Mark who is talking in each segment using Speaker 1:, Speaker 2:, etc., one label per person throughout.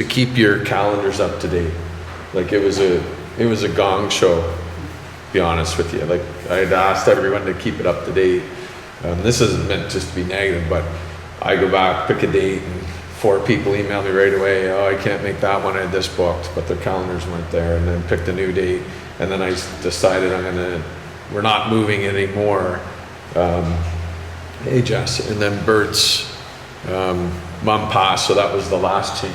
Speaker 1: to keep your calendars up to date. Like it was a gong show, to be honest with you. Like I'd asked everyone to keep it up to date. This isn't meant just to be negative, but I go back, pick a date, and 4 people email me right away. Oh, I can't make that one. I had this booked, but their calendars weren't there. And then picked a new date. And then I decided we're not moving anymore. Hey Jess, and then Bert's mom passed, so that was the last change.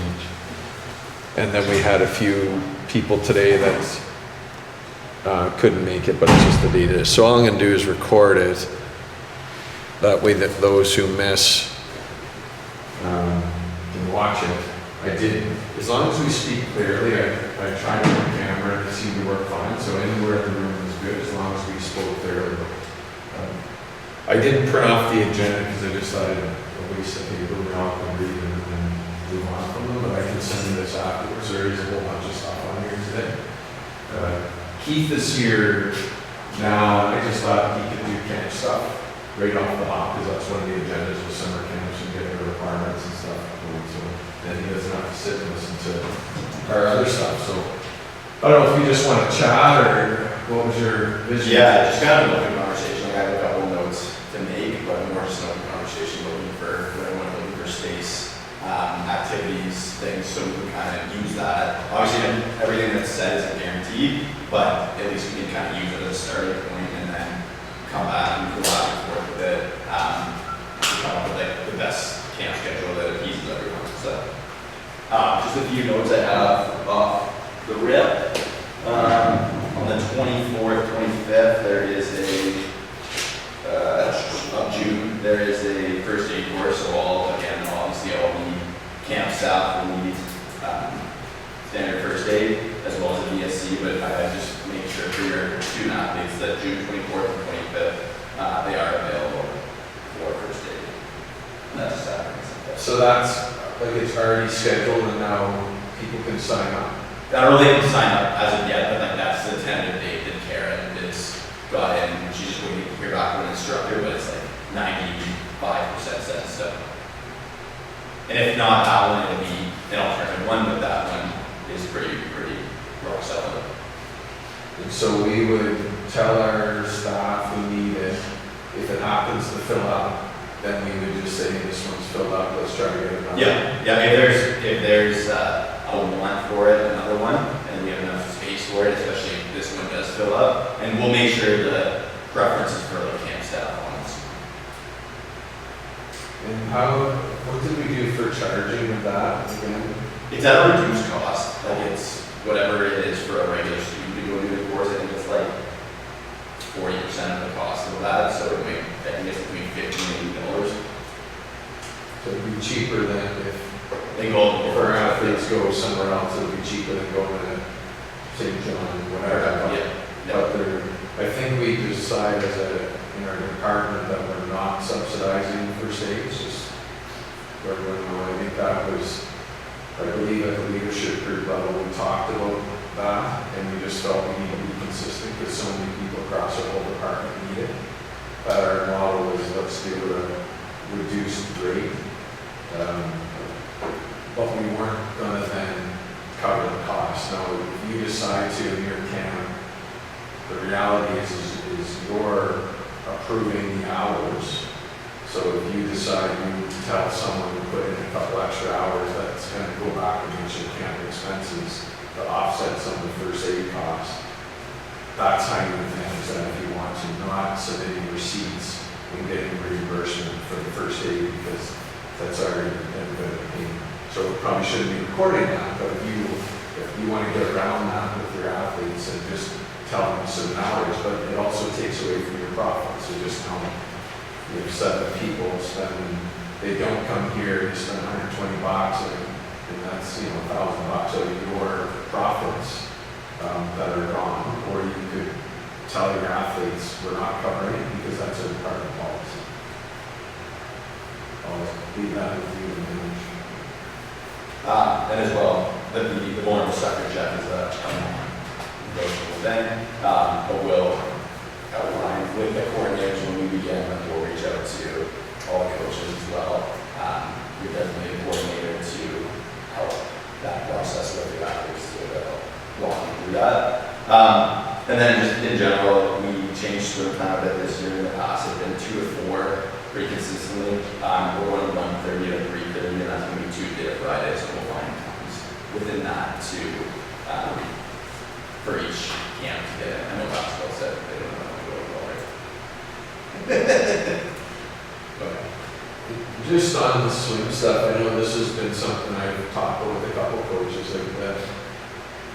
Speaker 1: And then we had a few people today that couldn't make it, but it's just the date it is. So all I'm gonna do is record it. That way that those who miss can watch it. I did, as long as we speak clearly, I tried on the camera and it seemed to work fine. So anywhere in the room was good as long as we spoke clearly. I didn't print off the agenda because I just thought at least I think we all can read them and then move on from them, but I can send you this afterwards. There is a whole bunch of stuff on here today. Keith is here now, and I just thought he could do camp stuff right off the hop because that's one of the agendas with summer camps and getting the requirements and stuff. So then he doesn't have to sit and listen to our other stuff. So I don't know if you just want to chat or what was your vision?
Speaker 2: Yeah, just kind of an open conversation. I have a couple notes to make, but more just an open conversation looking for space, activities, things, so we can kind of use that. Obviously, everything that's said isn't guaranteed, but at least we can kind of use it as a starting point and then come back and go back and forth with it. Come up with like the best camp schedule that appeases everyone. So, just a few notes I have off the rip. On the 24th, 25th, there is of June, there is a first aid course, so obviously all the camp staff will need standard first aid as well as a VSC, but I just make sure for your student athletes that June 24th and 25th, they are available for first aid. And that's Saturday.
Speaker 1: So that's, like it's already scheduled and now people can sign up?
Speaker 2: I don't really sign up as of yet, but like that's the tentative date that Karen is got in. She's just waiting to hear back from an instructor, but it's like 95% set in stone. And if not that one, it'll be an alternative one, but that one is pretty rock solid.
Speaker 1: And so we would tell our staff we need it. If it happens to fill up, then we would just say this one's filled up, let's try to get another.
Speaker 2: Yeah. If there's a want for it, another one, and we have enough space for it, especially if this one does fill up, and we'll make sure the preferences for the camp staff ones.
Speaker 1: And what did we do for charging of that again?
Speaker 2: It's at a reduced cost, like it's whatever it is for a regular student to go do the course. I think it's like 40% of the cost of that, so I think it's between $50 and $80.
Speaker 1: So it'd be cheaper than if
Speaker 2: they go
Speaker 1: for our athletes go somewhere else, it'd be cheaper than going to St. John, whatever. But I think we decide in our department that we're not subsidizing first aid, just for everyone to know. I think that was, I believe at the leadership group level, we talked about that, and we just felt we need to be consistent because so many people across our whole department need it. But our model was let's do a reduced rate. But we weren't going to then cover the cost. Now, if you decide to in your camp, the reality is you're approving the hours. So if you decide you tell someone to put in a couple extra hours, that's going to go back against your camp expenses to offset some of the first aid costs. That's how you manage that if you want to, not submitting receipts and getting reimbursement for the first aid because that's already been paid. So we probably shouldn't be recording that, but if you want to get around that with your athletes and just tell them certain hours, but it also takes away from your profit. So just tell them, you have 7 people spending, they don't come here, you spend $120 and that's, $1,000 out of your profits that are gone. Or you could tell your athletes, we're not covering it because that's a department policy. I'll leave that with you to manage.
Speaker 2: And as well, the vulnerable sector check is a negotiable thing, but we'll outline with the coordinators when we begin, and we'll reach out to all the coaches as well. We're definitely a coordinator to help that process with the athletes to walk them through that. And then just in general, we changed swim time a bit this year. In the past, it's been 2 to 4 pretty consistently. We're going 1:30 to 3:30, and that's going to be Tuesday to Friday, so we'll find times within that to for each camp to get in. I know basketball said they don't know how to go to Okay.
Speaker 1: Just on the swim stuff, I know this has been something I've talked with a couple coaches, like that,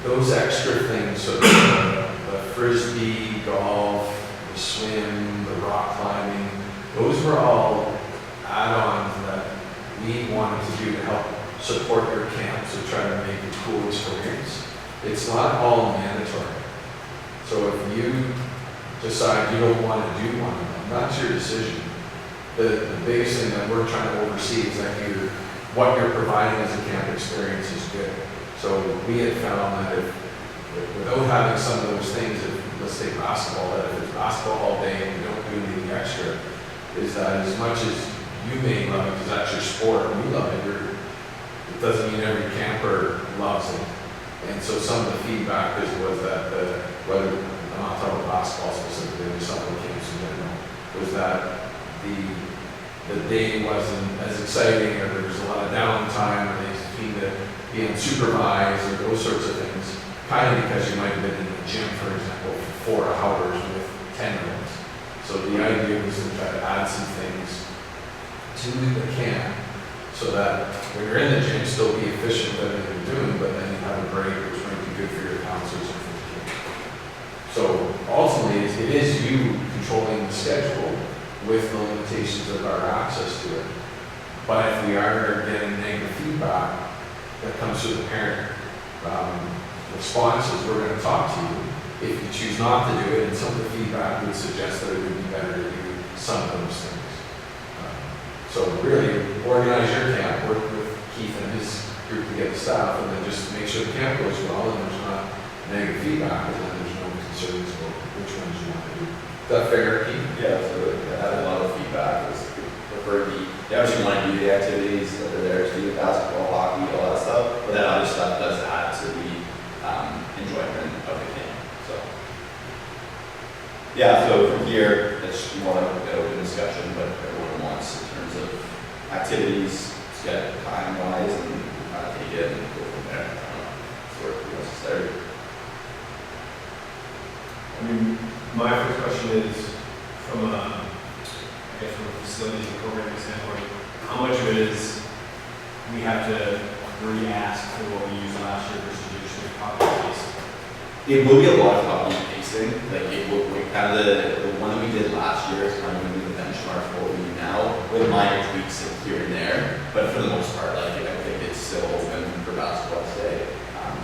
Speaker 1: those extra things, so the frisbee, golf, the swim, the rock climbing, those were all add-ons that we wanted to do to help support your camps to try to make a cool experience. It's not all mandatory. So if you decide you don't want to do one of them, that's your decision. The biggest thing that we're trying to oversee is that what you're providing as a camp experience is good. So we had found that without having some of those things, if, let's say basketball, that if it's basketball all day and you don't do anything extra, is that as much as you may love it, because that's your sport, and you love it, it doesn't mean every camper loves it. And so some of the feedback was that, whether, I'm not talking about basketball specifically, but some of the camps in general, was that the day wasn't as exciting, or there was a lot of downtime, or they seemed to be unsupervised, or those sorts of things, kind of because you might have been in the gym, for example, for 4 hours with 10 of them. So the idea was to try to add some things to the camp, so that when you're in the gym, still be efficient with everything you're doing, but then you have a break, which might be good for your counselors and for the kids. So ultimately, it is you controlling the schedule with the limitations of our access to it. But if we are getting negative feedback that comes through the parent responses, we're going to talk to you. If you choose not to do it, and some of the feedback would suggest that it would be better to do some of those things. So really, organize your camp, work with Keith and his group to get the staff, and then just make sure the camp goes well, and there's not negative feedback, and then there's no concerns about which ones you want to do. Is that fair, Keith?
Speaker 2: Yeah, absolutely. I had a lot of feedback. It was preferred they obviously want to do the activities that are there to do, basketball, hockey, all that stuff, but that other stuff does add to the enjoyment of the game. So, yeah, so from here, it's more like an open discussion, but everyone wants in terms of activities, to get time-wise, and take it and go from there. Sort of necessary.
Speaker 3: I mean, my first question is from a facilities and programming standpoint, how much of it is we have to re-ask for what we used last year versus just copy and paste?
Speaker 2: It will be a lot of copy and pasting. Like it will kind of the one that we did last year is kind of going to be the benchmark for what we do now, with minor tweaks here and there. But for the most part, like I think it's still open for basketball today.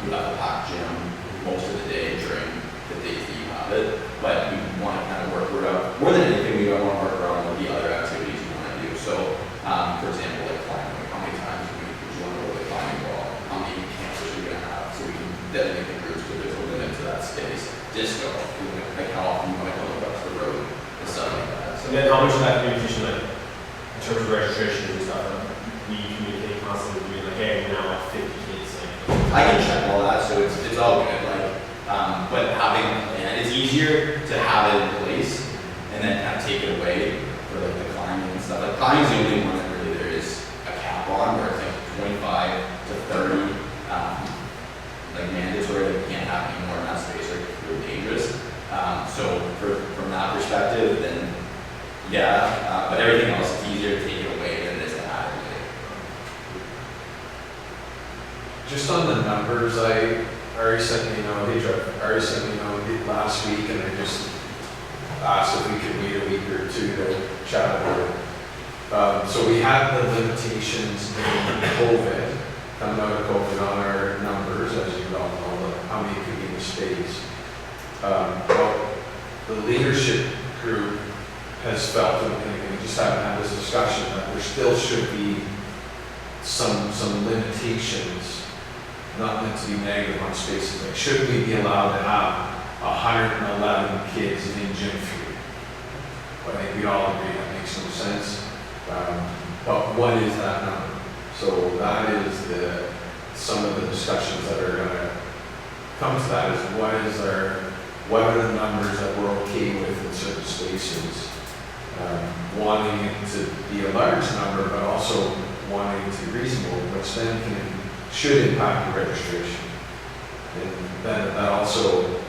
Speaker 2: You have a packed gym most of the day during the days that you have it. But we want to kind of work around, more than anything, we don't want to work around with the other activities you want to do. So, for example, like climbing, how many times would you want to go to the climbing wall? How many campers are you going to have? So we can designate the groups, but there's a limit to that space. Disco, like how often you want to go across the road and stuff like that. So
Speaker 3: And then how much of that communication, like, in terms of registration and stuff, we communicate constantly, being like, hey, we're now at 50 kids, like.
Speaker 2: I can check all that, so it's all good. Like, but having a plan, it's easier to have it in place and then kind of take it away for like the climbing and stuff. Like climbing is the only one that really there is a cap on, where it's like 25 to 30, like mandatory. Like you can't have any more in that space, or it's really dangerous. So from that perspective, then yeah, but everything else is easier to take it away than it is to add it.
Speaker 1: Just on the numbers, Ari sent me a note, Ari sent me a note last week, and I just asked if we could wait a week or two to chat about it. So we had the limitations in COVID, coming out of COVID on our numbers, as you all know, how many could be in the space. But the leadership group has felt, and we just haven't had this discussion, that there still should be some limitations, not meant to be negative on spaces. Like, should we be allowed to have 111 kids in gym 3? Well, I think we all agree that makes no sense. But what is that number? So that is the some of the discussions that are gonna come to that is what are the numbers that we're okay with in certain spaces? Wanting it to be a large number, but also wanting it to be reasonable, which then should impact your registration. And then that also,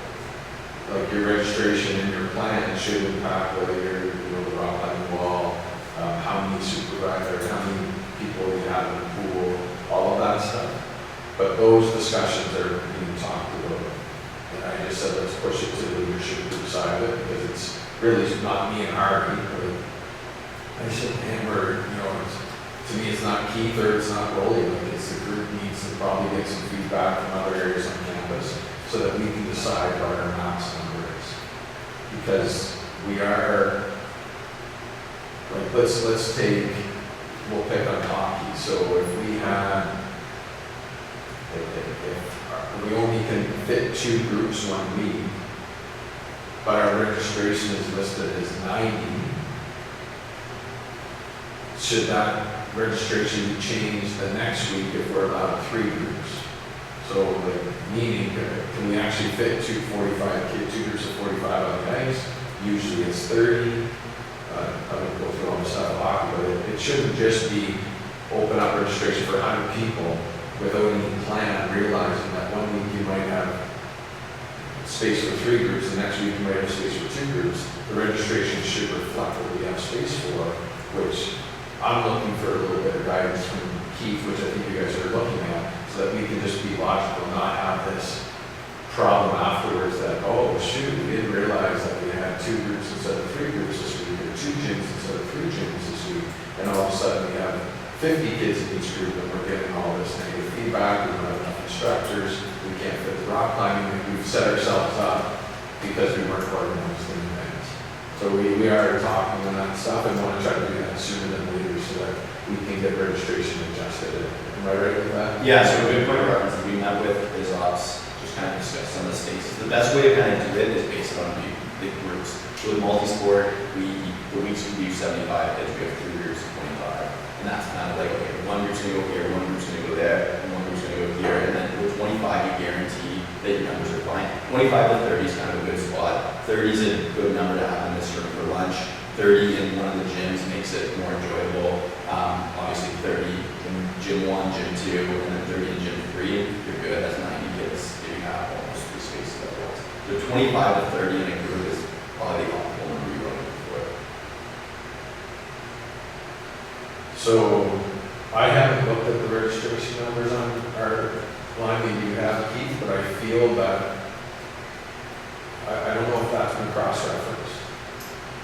Speaker 1: like your registration and your plan should impact whether you're, the rock climbing wall, how many supervisors, how many people you have in the pool, all of that stuff. But those discussions are being talked about. And I just said, let's push it to the leadership group side of it, because it's really not me and Harvey. I said, man, to me, it's not Keith or it's not Rolly. Like, it's the group needs to probably get some feedback from other areas on campus so that we can decide what our max number is. Because we are, like, let's take, we'll pick on hockey. So if we had, if we only can fit 2 groups 1 week, but our registration is listed as 90, should that registration be changed the next week if we're allowed 3 groups? So, like, meaning, can we actually fit 2 groups of 45 on the ice? Usually it's 30. I would go through all the stuff of hockey, but it shouldn't just be open up registration for 100 people without any plan, realizing that 1 week you might have space for 3 groups, the next week you might have space for 2 groups. The registration should reflect what we have space for, which I'm looking for a little bit of guidance from Keith, which I think you guys are looking at, so that we can just be logical, not have this problem afterwards that, oh, shoot, we didn't realize that we had 2 groups instead of 3 groups this week, or 2 gyms instead of 3 gyms this week, and all of a sudden we have 50 kids in each group and we're getting all this negative feedback, we don't have enough instructors, we can't fit the rock climbing, and we've set ourselves up because we weren't organized in advance. So we are talking on that stuff and want to try to do that sooner than later so that we can get registration adjusted. Am I right with that?
Speaker 2: Yeah, so a good point of reference that we met with is ops, just kind of discuss some of the spaces. The best way to kind of do it is based on big groups. So with multi-sport, the weeks we do 75 kids, we have 3 groups of 25. And that's kind of like, okay, 1 group's gonna go here, 1 group's gonna go there, and 1 group's gonna go here. And then with 25, you guarantee that your numbers are fine. 25 to 30 is kind of a good spot. 30 is a good number to have in this room for lunch. 30 in one of the gyms makes it more enjoyable. Obviously 30 in gym 1, gym 2, and then 30 in gym 3. You're good. That's 90 kids. You have almost 3 spaces at once. So 25 to 30 in a group is probably the optimal number you're looking for.
Speaker 1: So I haven't looked at the registration numbers on our line that you have, Keith, but I feel that I don't know if that's been cross-referenced,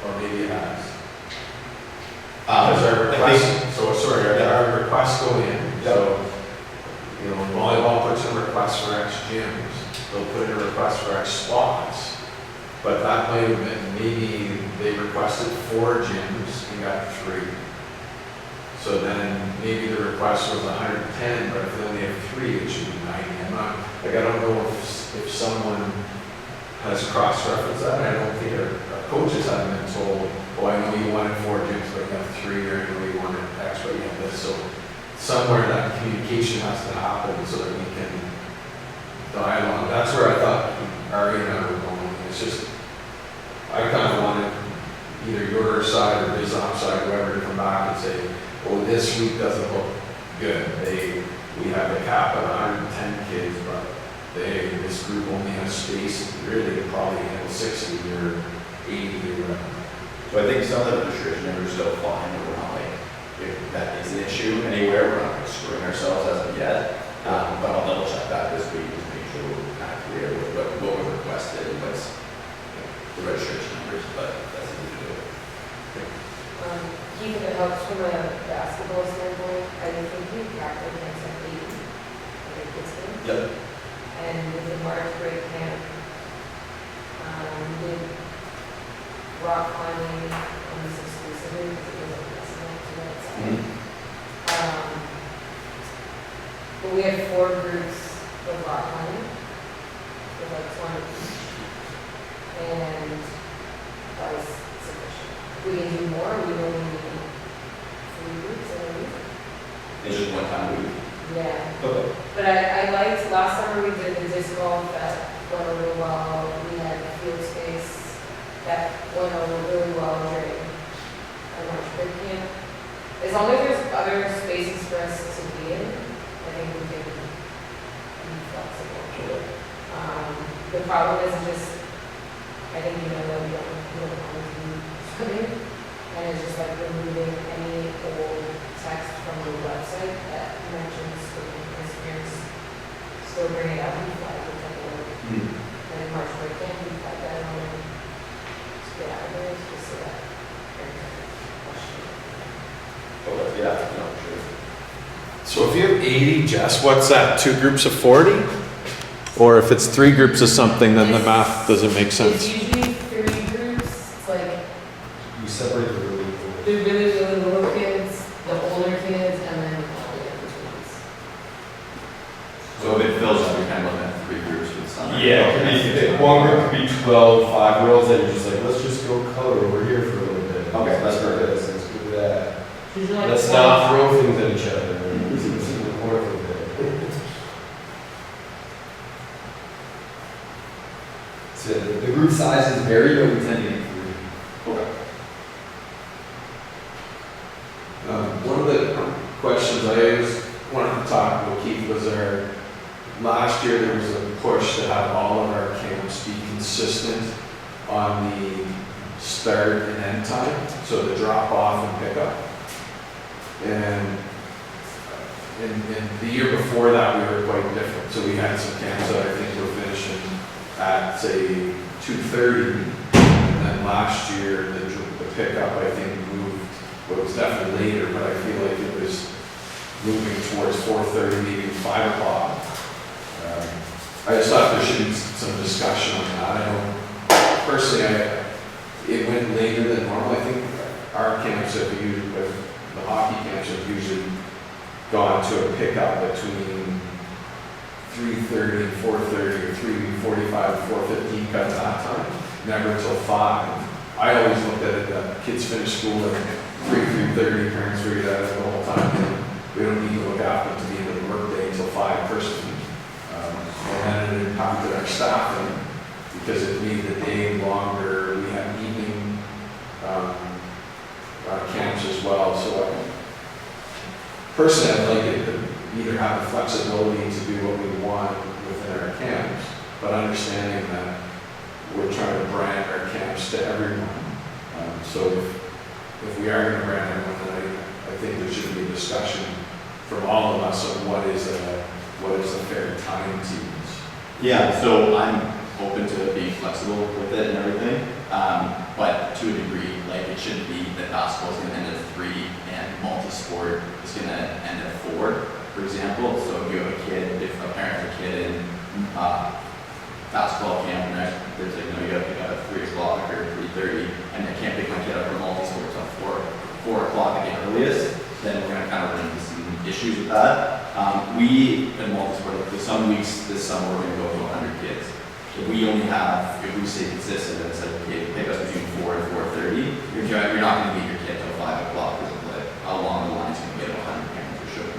Speaker 1: or maybe it has. Because our requests, our requests go in, so, volleyball puts in requests for X gyms, they'll put in a request for X spots, but that might have been, maybe they requested 4 gyms and got 3. So then maybe the request was 110, but if they only have 3, it should be 90. I don't know if someone has cross-referenced that. I don't think our coaches haven't been told, oh, I know you wanted 4 gyms, but you have 3, or I know you wanted X, but you have this. So somewhere that communication has to happen so that we can dialogue. That's where I thought Ari and I were going. It's just, I kind of wanted either your side or his side, whoever, to come back and say, oh, this week doesn't look good. We have a cap at 110 kids, but this group only has space, really, to probably handle 60 or 80 or whatever.
Speaker 2: So I think some of the registration numbers are still fine, but we're not like, if that is an issue anywhere, we're not like screwing ourselves as of yet. But I'll double check that this week, just make sure we're kind of clear with what we requested and what's the registration numbers, but that's easy to do.
Speaker 4: Keith, it helps from a basketball standpoint. I think we practice next at 8 in Pittsburgh.
Speaker 2: Yep.
Speaker 4: And with the March break camp, we did rock climbing almost exclusively because it was a festival to that side. But we had 4 groups of rock climbing with like 20 each. And that was sufficient. If we can do more, we only need 3 groups in a week.
Speaker 2: It's just one time a week.
Speaker 4: Yeah,
Speaker 3: Okay.
Speaker 4: but I liked, last summer we did the disc golf that went over well, we had field space that went over really well during our March break camp. As long as there's other spaces for us to be in, I think we can be flexible. The problem is just, I think you know that we don't want to do swimming, and it's just like removing any old text from the website that mentions swimming, because parents still bring it up, we flag it, and in March break camp, we flag that on, to get out of there, just so that parents don't question it.
Speaker 2: Okay, yeah, no, sure.
Speaker 1: So if you have 80, Jess, what's that, 2 groups of 40? Or if it's 3 groups of something, then the math doesn't make
Speaker 4: It's
Speaker 1: sense.
Speaker 4: usually 3 groups, it's like
Speaker 3: You separate the really cool.
Speaker 4: the really little kids, the older kids, and then all the other ones.
Speaker 2: So if it fills up, you're kind of looking at 3 groups with some.
Speaker 3: Yeah, it could be, one group could be 12 5-year-olds, and you're just like, let's just go color over here for a little bit.
Speaker 2: Okay, that's perfect.
Speaker 3: Let's do that.
Speaker 4: Usually like
Speaker 3: Let's
Speaker 4: 20.
Speaker 3: not throw things at each other. Let's sit in the corner for a bit. So the group sizes vary, but we tend to get 3.
Speaker 2: Okay.
Speaker 1: One of the questions I always wanted to talk about, Keith, was last year there was a push to have all of our camps be consistent on the start and end time, so the drop off and pick up. And the year before that, we were quite different. So we had some camps that I think were finishing at, say, 2:30. And then last year, the pickup, I think, moved, well, it was definitely later, but I feel like it was moving towards 4:30, maybe 5 o'clock. I just thought there should be some discussion on that. I know, personally, it went later than normal. I think our camps have usually, the hockey camps have usually gone to a pickup between 3:30 and 4:30, or 3:45 and 4:15 cut at that time, never until 5. I always looked at it that kids finish school at 3:30, parents figured that out the whole time. We don't need to look after them to the end of the workday until 5 personally. And then it impacted our staffing because it made the day longer. We had evening camps as well. So personally, I'd like it to either have the flexibility to do what we want within our camps, but understanding that we're trying to brand our camps to everyone. So if we are going to brand everyone, then I think there should be a discussion from all of us on what is a fair time to use.
Speaker 2: Yeah, so I'm open to being flexible with it and everything, but to a degree, like it shouldn't be that basketball is going to end at 3 and multi-sport is going to end at 4, for example. So if you have a kid, if a parent has a kid in basketball camp and there's like, you got to pick up at 3 o'clock or 3:30, and I can't pick my kid up from multi-sport until 4 o'clock at the earliest, then we're going to kind of run into some issues with that. We in multi-sport, like some weeks this summer we're going to go to 100 kids. If we only have, if we stay consistent and said, okay, pick us between 4 and 4:30, you're not going to meet your kid till 5 o'clock because of like how long the line's going to get 100 parents for sure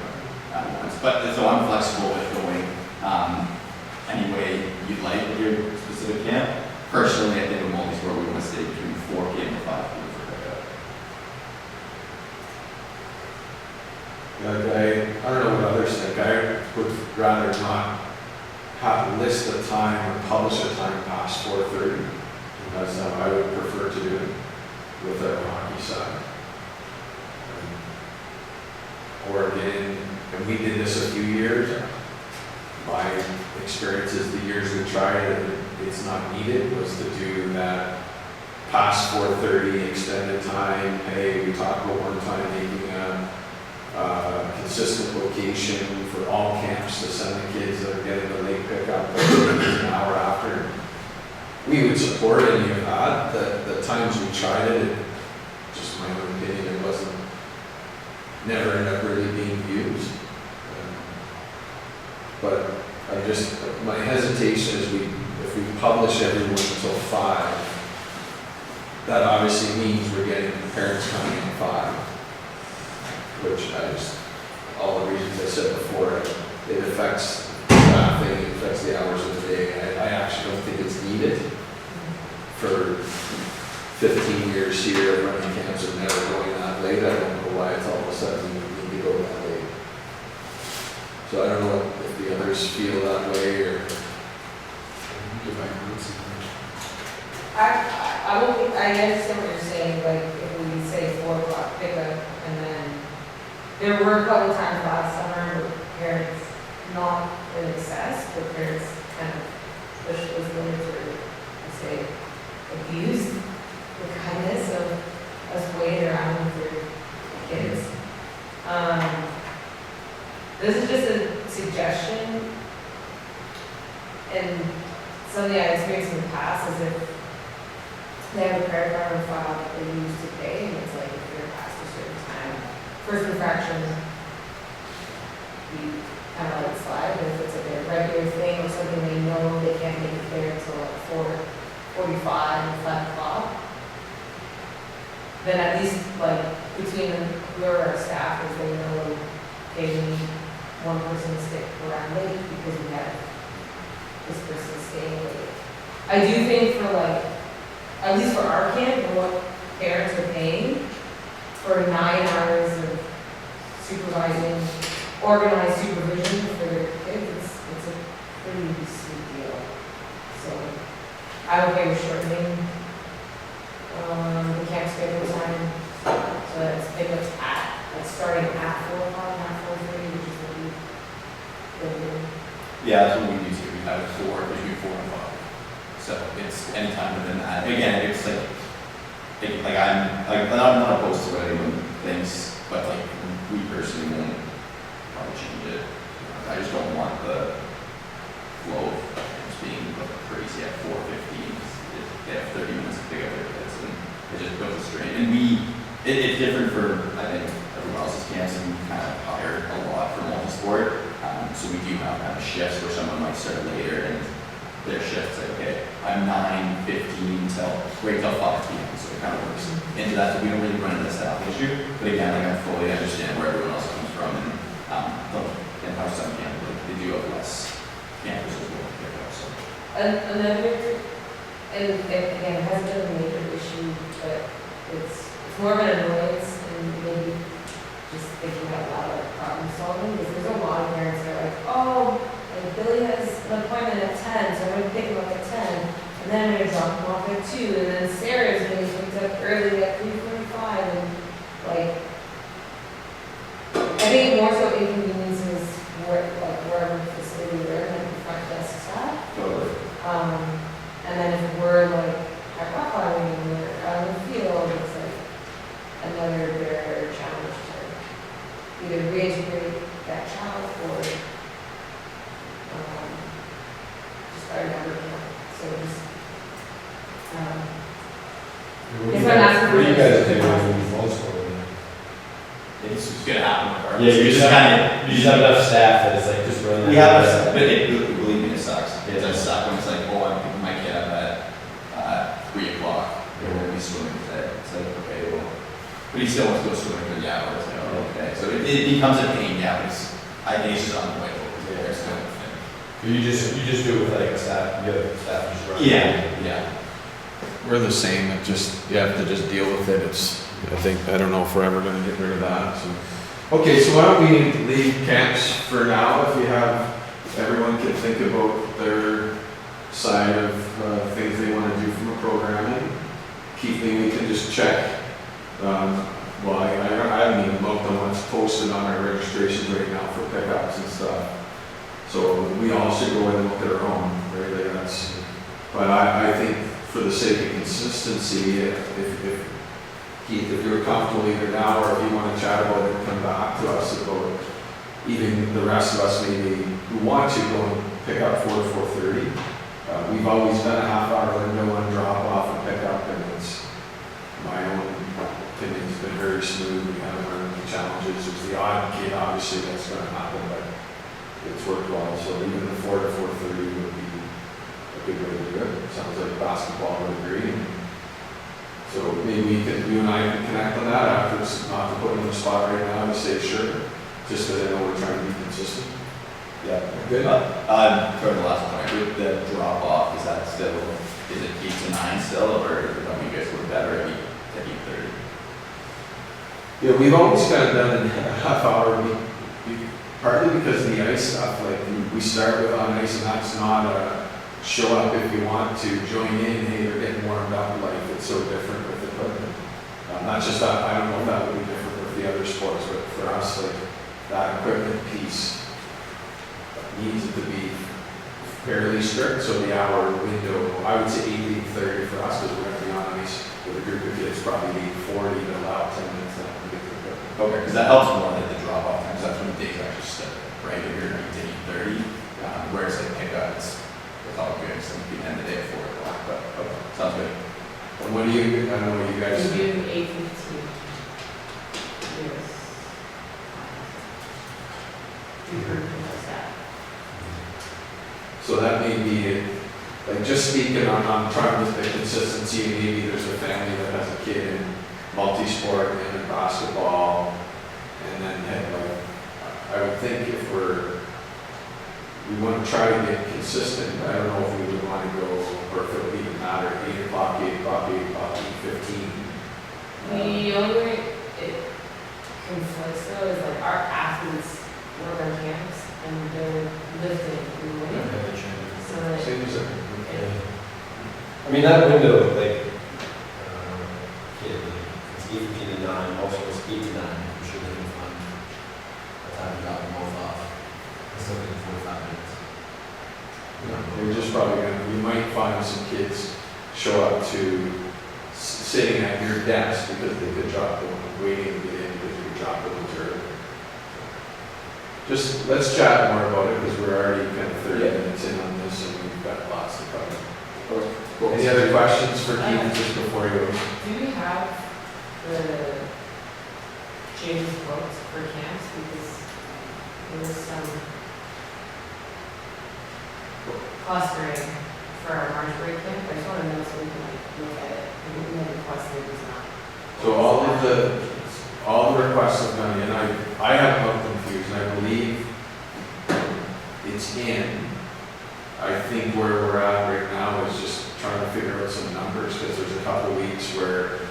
Speaker 2: at once. But so I'm flexible with going any way you'd like with your specific camp. Personally, I think with multi-sport we want to stay between 4 p.m. and 5 p.m. for pickup.
Speaker 1: I don't know what others think. I would rather not have a list of time or publish a time past 4:30. That's how I would prefer to do it with our hockey side. Or again, and we did this a few years. My experience is the years we tried it, it's not needed, was to do that past 4:30 extended time. Hey, we talked about one time making a consistent location for all camps to send the kids that are getting the late pickup an hour after. We would support any of that. The times we tried it, just my own opinion, it wasn't, never ended up really being used. But my hesitation is if we publish everyone until 5, that obviously means we're getting parents coming at 5, which all the reasons I said before. It affects staffing, it affects the hours of the day. I actually don't think it's needed for 15 years here running camps and never going that late. I don't know why it's all of a sudden you need to go that late. So I don't know if the others feel that way or.
Speaker 4: I understand what you're saying, like, if we say 4 o'clock pickup, and then, there were a couple times last summer where parents, not in excess, but parents kind of pushed those limits or, I'd say, abused the kindness of us waiting around for kids. This is just a suggestion, and something I experienced in the past is if they have a credit card on file that they use to pay, and it's like if you're past a certain time, first infraction, you kind of let it slide, but if it's like a regular thing or something they know they can't make it there until like 4:45 and 5 o'clock, then at least like between whoever our staff is, they know, okay, we need one person to stick around late because we have this person staying late. I do think for like, at least for our camp and what parents are paying for 9 hours of supervising, organized supervision for their kids, it's a pretty sweet deal. So I'm okay with shortening the camp schedule time, so that's pickups like starting at 4 o'clock, not 4:30, which is what we've been doing.
Speaker 2: Yeah, that's what we do too. We have it between 4 and 5. So it's any time within that. Again, it's like I'm not opposed to what anyone thinks, but like we personally won't probably change it. I just don't want the flow of just being crazy at 4:15. They have 30 minutes to pick up their kids, and it just puts a strain. And it's different for I think everyone else's camps, and we kind of hire a lot for multi-sport. So we do have kind of shifts where someone might start later and their shift's like, okay, I'm 9:15 till 5 p.m. So it kind of works into that. So we don't really run into the staff issue. But again, like I fully understand where everyone else comes from, and the in-house on camp, like, they do have less campers as well to pick up. So
Speaker 4: Another, and again, it hasn't been a major issue, but it's more of an annoyance and maybe just thinking out loud, like problem solving, because there's a lot of parents that are like, oh, like Billy has an appointment at 10, so I'm going to pick him up at 10, and then I'm going to drop him off at 2, and then Sarah's going to be picked up early at 3:45, and like, I think more so inconveniences wherever facility we're in, like the front desk staff.
Speaker 2: totally.
Speaker 4: And then if we're like at rock climbing or out in the field, it's like another barrier or challenge to either reintegrate that child or just start another camp. So just, it's not asking for
Speaker 5: What do you guys do
Speaker 4: this.
Speaker 5: when you phone score?
Speaker 2: It's just gonna happen regardless.
Speaker 5: Yeah, you
Speaker 2: It's
Speaker 5: just
Speaker 2: kinda-
Speaker 5: have, you just have enough staff that it's like just run that.
Speaker 2: We have, but believe me, it sucks. It does suck when it's like, oh, I'm picking my kid up at 3 o'clock. We're gonna be swimming today. It's like, okay, well, but he still wants to go swimming for the hour. It's like, oh, okay. So it becomes a pain, yeah, but I think it's just unavoidable. Yeah, it's kind of a thing.
Speaker 5: You just do it with like a staff, you have staff just run.
Speaker 2: Yeah.
Speaker 1: We're the same, it just, you have to just deal with it, I don't know if we're ever gonna get rid of that, so. Okay, so why don't we leave camps for now, if you have, everyone can think about their side of things they wanna do from a programming. Key thing, we can just check, well, I haven't even looked on what's posted on our registrations right now for pickups and stuff. So we all should go in and look at our own, right, like that's, but I think for the sake of consistency, if you're comfortable either now or if you want to chat about it and come back to us about even the rest of us maybe who want to go and pick up 4 to 4:30. We've always done a half-hour window on drop-off and pick up, and it's, my own opinion, has been very smooth. We haven't run into challenges. There's the odd kid, obviously, that's going to happen, but it's worked well. So even the 4 to 4:30 would be a good way to do it. Sounds like basketball would agree. So maybe you and I can connect on that after, not to put you on the spot right now, to say sure. just because I know we're trying to be consistent.
Speaker 2: Yeah.
Speaker 1: Good.
Speaker 2: For the last point, with the drop off, is that still, is it 8 to 9 still, or don't you guys look better at 8:30?
Speaker 1: Yeah, we've always kind of done a half hour, partly because of the ice stuff, like, we start with on ice, and that's not a show up if you want to, join in, hey, they're getting warmed up, like, it's so different with equipment. Not just that, I don't know if that would be different with the other sports, but for us, like, that equipment piece needs it to be fairly strict, so the hour window, I would say 8:30 for us, because we're gonna be on ice with a group of kids, probably 8:40 to allow 10 minutes left to get to the equipment.
Speaker 2: Okay, because that helps more than the drop off time, because that's when the days actually start, right? If you're 8 to 8:30, whereas like pickup, it's all good, so you can end the day at 4 o'clock, but, okay, sounds good.
Speaker 1: And what do you, I don't know what you guys
Speaker 4: We
Speaker 1: think.
Speaker 4: do 8:15. Yes.
Speaker 1: So that may be, like, just speaking on trying with the consistency, maybe there's a family that has a kid in multi-sport and in basketball, and then have like, I would think if we want to try to get consistent, but I don't know if we would want to go, or if it would even matter, 8 o'clock, 8 o'clock, 8 o'clock, 8:15.
Speaker 4: The only way it conflicts though is like our athletes work on camps and they're lifting and winning. So like,
Speaker 1: Same as it.
Speaker 5: I mean, that window, like, it's 8 to 9, also it's 8 to 9, I'm sure they can find a time to drop them both off. It's still getting 45 minutes.
Speaker 1: You're just probably gonna, you might find some kids show up to sitting at your desk because they could drop them, waiting to get in because you could drop them early. Just, let's chat more about it because we're already kind of 30 minutes in on this and we've got lots to cover. Any other questions for Keith just before you go?
Speaker 4: do we have the gyms booked for camps? Because there was some clustering for our March break camp. I just want to know so we can like look at it. And we have requested it's not.
Speaker 1: So all the requests have gone in. I have looked confused, and I believe it's in. I think where we're at right now is just trying to figure out some numbers, because there's a couple weeks where,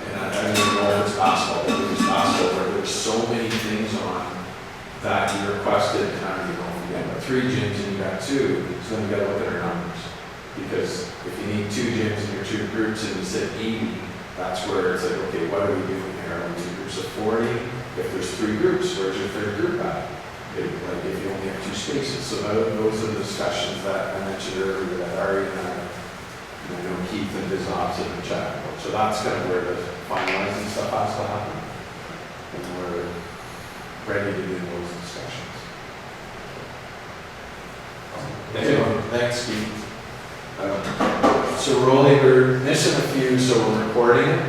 Speaker 1: and I don't even know if it's basketball, but it's basketball, where there's so many things on that you requested, and I don't even know if you got 3 gyms and you got 2, so then you gotta look at our numbers. Because if you need 2 gyms and your 2 groups and you said 80, that's where it's like, okay, what are we doing here? Are we 2 groups of 40? If there's 3 groups, where's your 3rd group at? Like if you only have 2 spaces. So those are the discussions that I mentioned earlier that Ari and I know Keith and his ops have been chatting about. So that's kind of where the finalizing stuff has to happen. And we're ready to do those discussions. Thanks, Keith. So Rolly, we're missing a few, so we're recording it.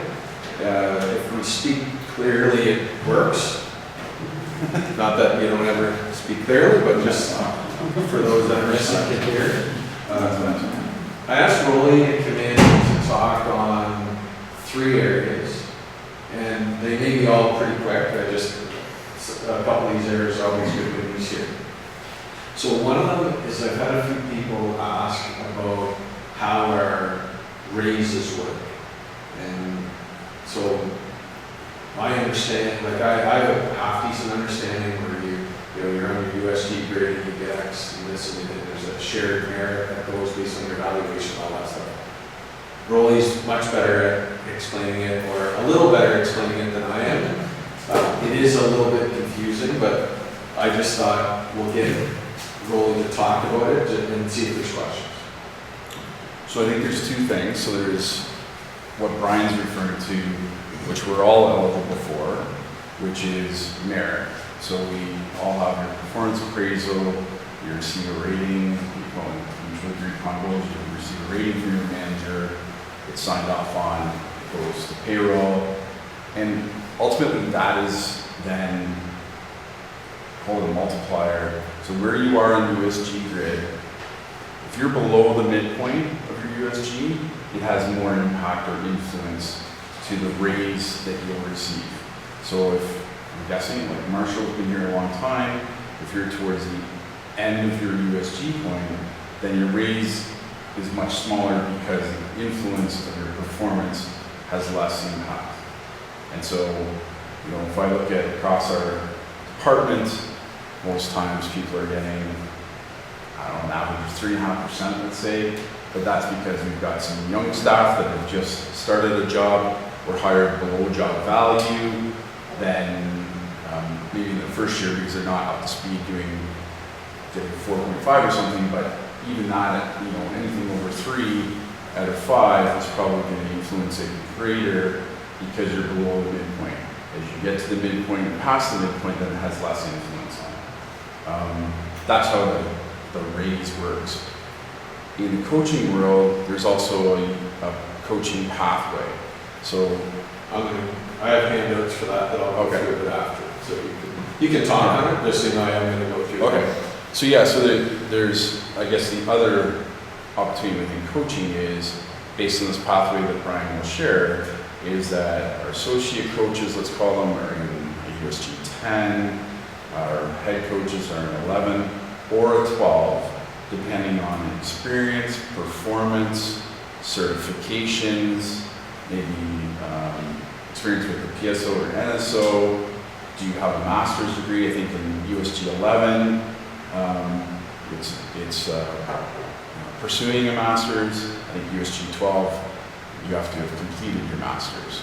Speaker 1: If we speak clearly, it works. Not that you don't ever speak clearly, but just for those that are missing can hear. I asked Rolly to come in to talk on 3 areas, and they may be all pretty quick. A couple of these areas are always good when he's here. So one of them is I've had a few people ask about how our raises work. And so my understanding, like I have a half decent understanding where you're on your USG grid and you get X and this and that. There's a shared merit that goes based on your valuation, all that stuff. Rolly's much better at explaining it, or a little better explaining it than I am. It is a little bit confusing, but I just thought we'll get Rolly to talk about it and see if there's questions.
Speaker 6: So I think there's 2 things. So there's what Brian's referring to, which we're all eligible for, which is merit. So we all have your performance appraisal, you receive a rating, you go in mutual agreed upon goals, you receive a rating from your manager, it's signed off on, it goes to payroll, and ultimately that is then called a multiplier. So where you are on the USG grid, if you're below the midpoint of your USG, it has more impact or influence to the raise that you'll receive. So if I'm guessing, like Marshall's been here a long time. If you're towards the end of your USG point, then your raise is much smaller because the influence of your performance has less impact. And so, you know, if I look at across our department, most times people are getting, I don't know, an average of 3.5%, let's say, but that's because we've got some young staff that have just started a job or hired below job value, then maybe in the first year because they're not up to speed getting 4.5 or something, but even that, you know, anything over 3 out of 5 is probably going to influence it greater because you're below the midpoint. As you get to the midpoint and past the midpoint, then it has less influence on it. That's how the raise works. In the coaching world, there's also a coaching pathway. So
Speaker 1: I have handouts for that I'll go
Speaker 6: Okay.
Speaker 1: through it after. So you can talk on it, just so you know I am going to go through it.
Speaker 6: Okay, so yeah, so there's, I guess the other opportunity within coaching is, based on this pathway that Brian will share, is that our associate coaches, let's call them, are in a USG 10, our head coaches are in 11, or a 12, depending on experience, performance, certifications, maybe experience with the PSO or NSO. Do you have a master's degree? I think in USG 11, it's pursuing a master's. I think USG 12, you have to have completed your master's.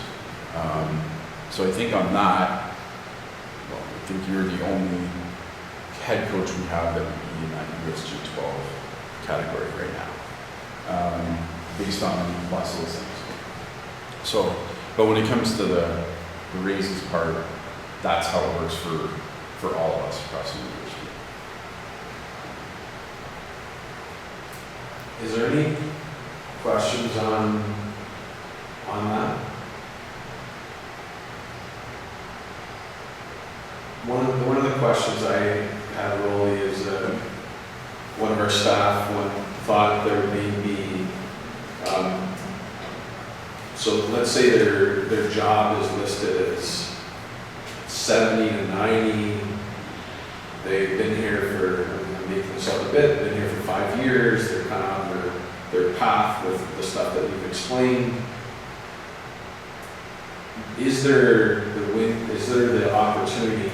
Speaker 6: So I think on that, well, I think you're the only head coach we have that would be in that USG 12 category right now, based on lots of those things. So, but when it comes to the raises part, that's how it works for all of us across the university.
Speaker 1: Is there any questions on that? One of the questions I had, Rolly, is one of our staff thought there may be, so let's say their job is listed as 70 to 90. They've been here for, I'm making this up a bit, been here for 5 years. They're kind of on their path with the stuff that you've explained. Is there the opportunity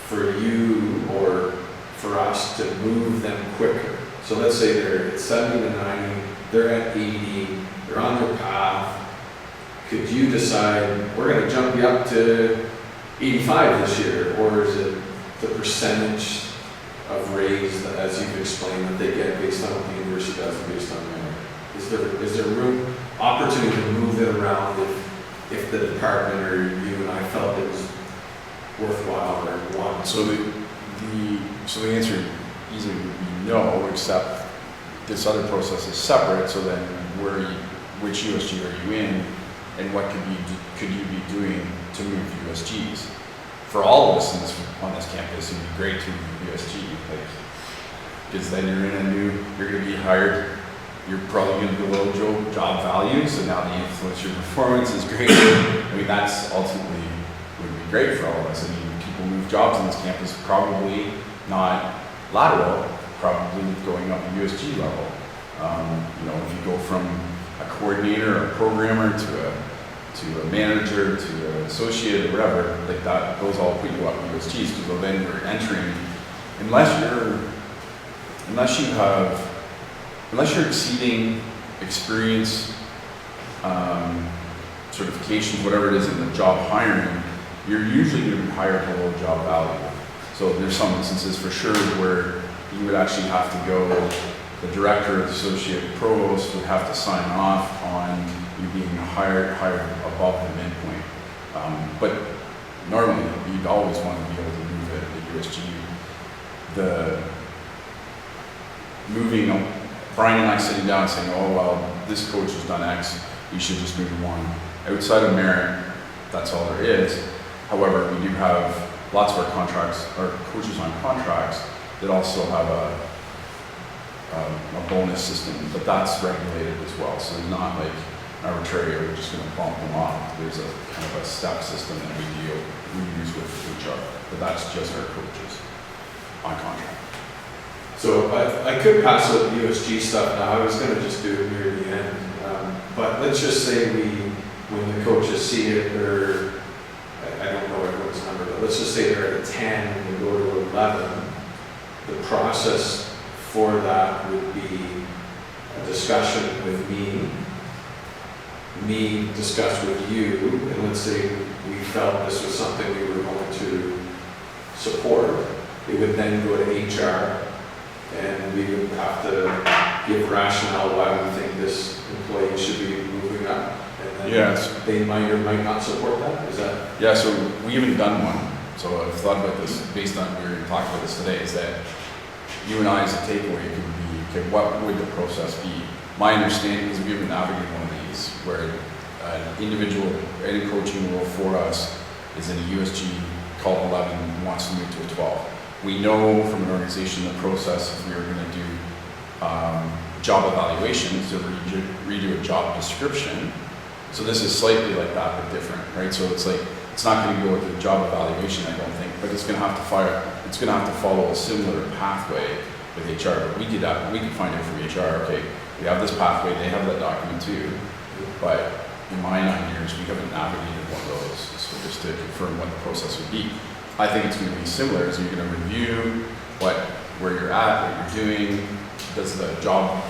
Speaker 1: for you or for us to move them quicker? So let's say they're at 70 to 90, they're at 80, they're on their path. Could you decide, we're going to jump you up to 85 this year, or is it the percentage of raise that, as you've explained, that they get based on what the university does and based on merit? Is there room, opportunity to move it around if the department or you and I felt it was worthwhile or wanted?
Speaker 6: So the answer easily would be no, except this other process is separate. So then, which USG are you in, and what could you be doing to move USGs? For all of us on this campus, it'd be great to move USG, because then you're going to be hired. You're probably going to be below job value, so now the influence your performance is greater. I mean, that's ultimately would be great for all of us. I mean, people move jobs on this campus, probably not lateral, probably going up the USG level. You know, if you go from a coordinator or a programmer to a manager to an associate or whatever, like that, those all put you up in USGs, because then you're entering, unless you're exceeding experience, certifications, whatever it is in the job hiring, you're usually going to be hired below job value. So there's some instances for sure where you would actually have to go, the director, the associate provost would have to sign off on you being hired above the midpoint. But normally you'd always want to be able to move it at USG. The moving, Brian and I sitting down saying, oh, well, this coach has done X, you should just move him on. Outside of merit, that's all there is. However, we do have lots of our contracts, our coaches on contracts that also have a bonus system, but that's regulated as well. So there's not like arbitrary, or we're just gonna bump them up. There's a kind of a step system that we use with HR, but that's just our coaches on contract.
Speaker 1: So I could pass out the USG stuff now, I was gonna just do it near the end. But let's just say when the coaches see it, or, I don't know everyone's number, but let's just say they're at a 10 and we go to 11. The process for that would be a discussion with me discuss with you, and let's say we felt this was something we were going to support. It would then go to HR, and we would have to give rationale why we think this employee should be moving up. And then
Speaker 6: Yes.
Speaker 1: they might or might not support that, is that?
Speaker 6: Yeah, so we haven't done one, so I've thought about this based on, we were going to talk about this today, is that you and I's takeaway could be, okay, what would the process be? My understanding is we haven't navigated one of these, where an individual, any coaching role for us is in a USG called 11 and wants to move to a 12. We know from an organization the process, if we were going to do job evaluations, to redo a job description. So this is slightly like that, but different, right? So it's like, it's not going to go with the job evaluation, I don't think, but it's going to have to follow a similar pathway with HR. But we could find out from HR, okay, we have this pathway, they have that document too, but in my 9 years, we haven't navigated one of those. So just to confirm what the process would be. I think it's going to be similar, is you're going to review where you're at, what you're doing, does the job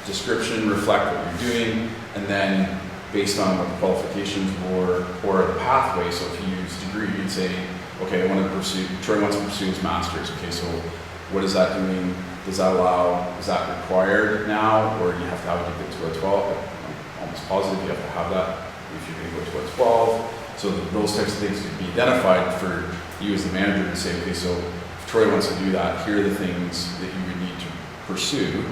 Speaker 6: description reflect what you're doing, and then based on what the qualifications were or the pathway. So if you use degree, you'd say, okay, Troy wants to pursue his master's. Okay, so what is that doing? Is that required now, or do you have to have it to get to a 12? I'm almost positive you have to have that if you're going to go to a 12. So those types of things could be identified for you as the manager to say, okay, so if Troy wants to do that, here are the things that you would need to pursue,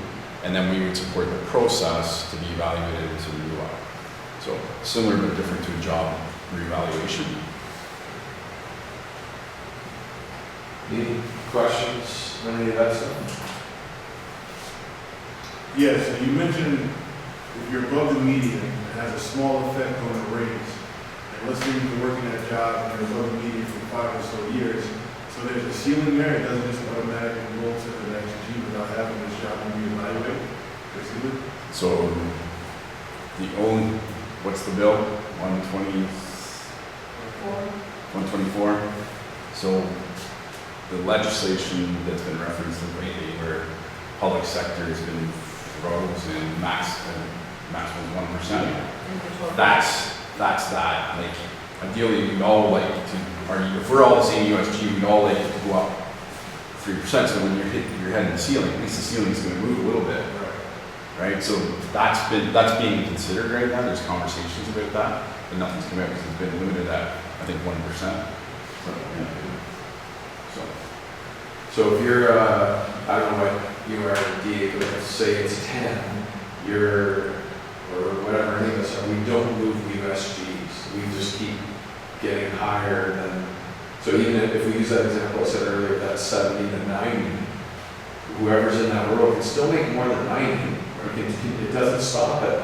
Speaker 6: and then we would support the process to be evaluated and to move up. So similar but different to a job reevaluation.
Speaker 1: Any questions on any of that stuff?
Speaker 7: Yes, you mentioned if you're above the median, it has a small effect on the raise. And let's say you've been working at a job and you're above the median for 5 or so years. So there's a ceiling there, it doesn't just automatically roll to the next G without having this job reevaluated. Basically.
Speaker 6: So what's the bill? 120, 124. So the legislation that's been referenced lately, where public sector has been frozen maximum 1%. That's that. Like ideally, we'd all like to. If we're all the same USG, we'd all like it to go up 3%. So when you're hitting the ceiling, at least the ceiling is going to move a little bit, right? So that's being considered right now. There's conversations about that, but nothing's come out because it's been limited at I think 1%.
Speaker 1: So if you're, I don't know what you are in D, but let's say it's 10, or whatever, any of us are, we don't move USGs. We just keep getting higher than, so even if we use that example I said earlier, that 70 to 90, whoever's in that world can still make more than 90. It doesn't stop at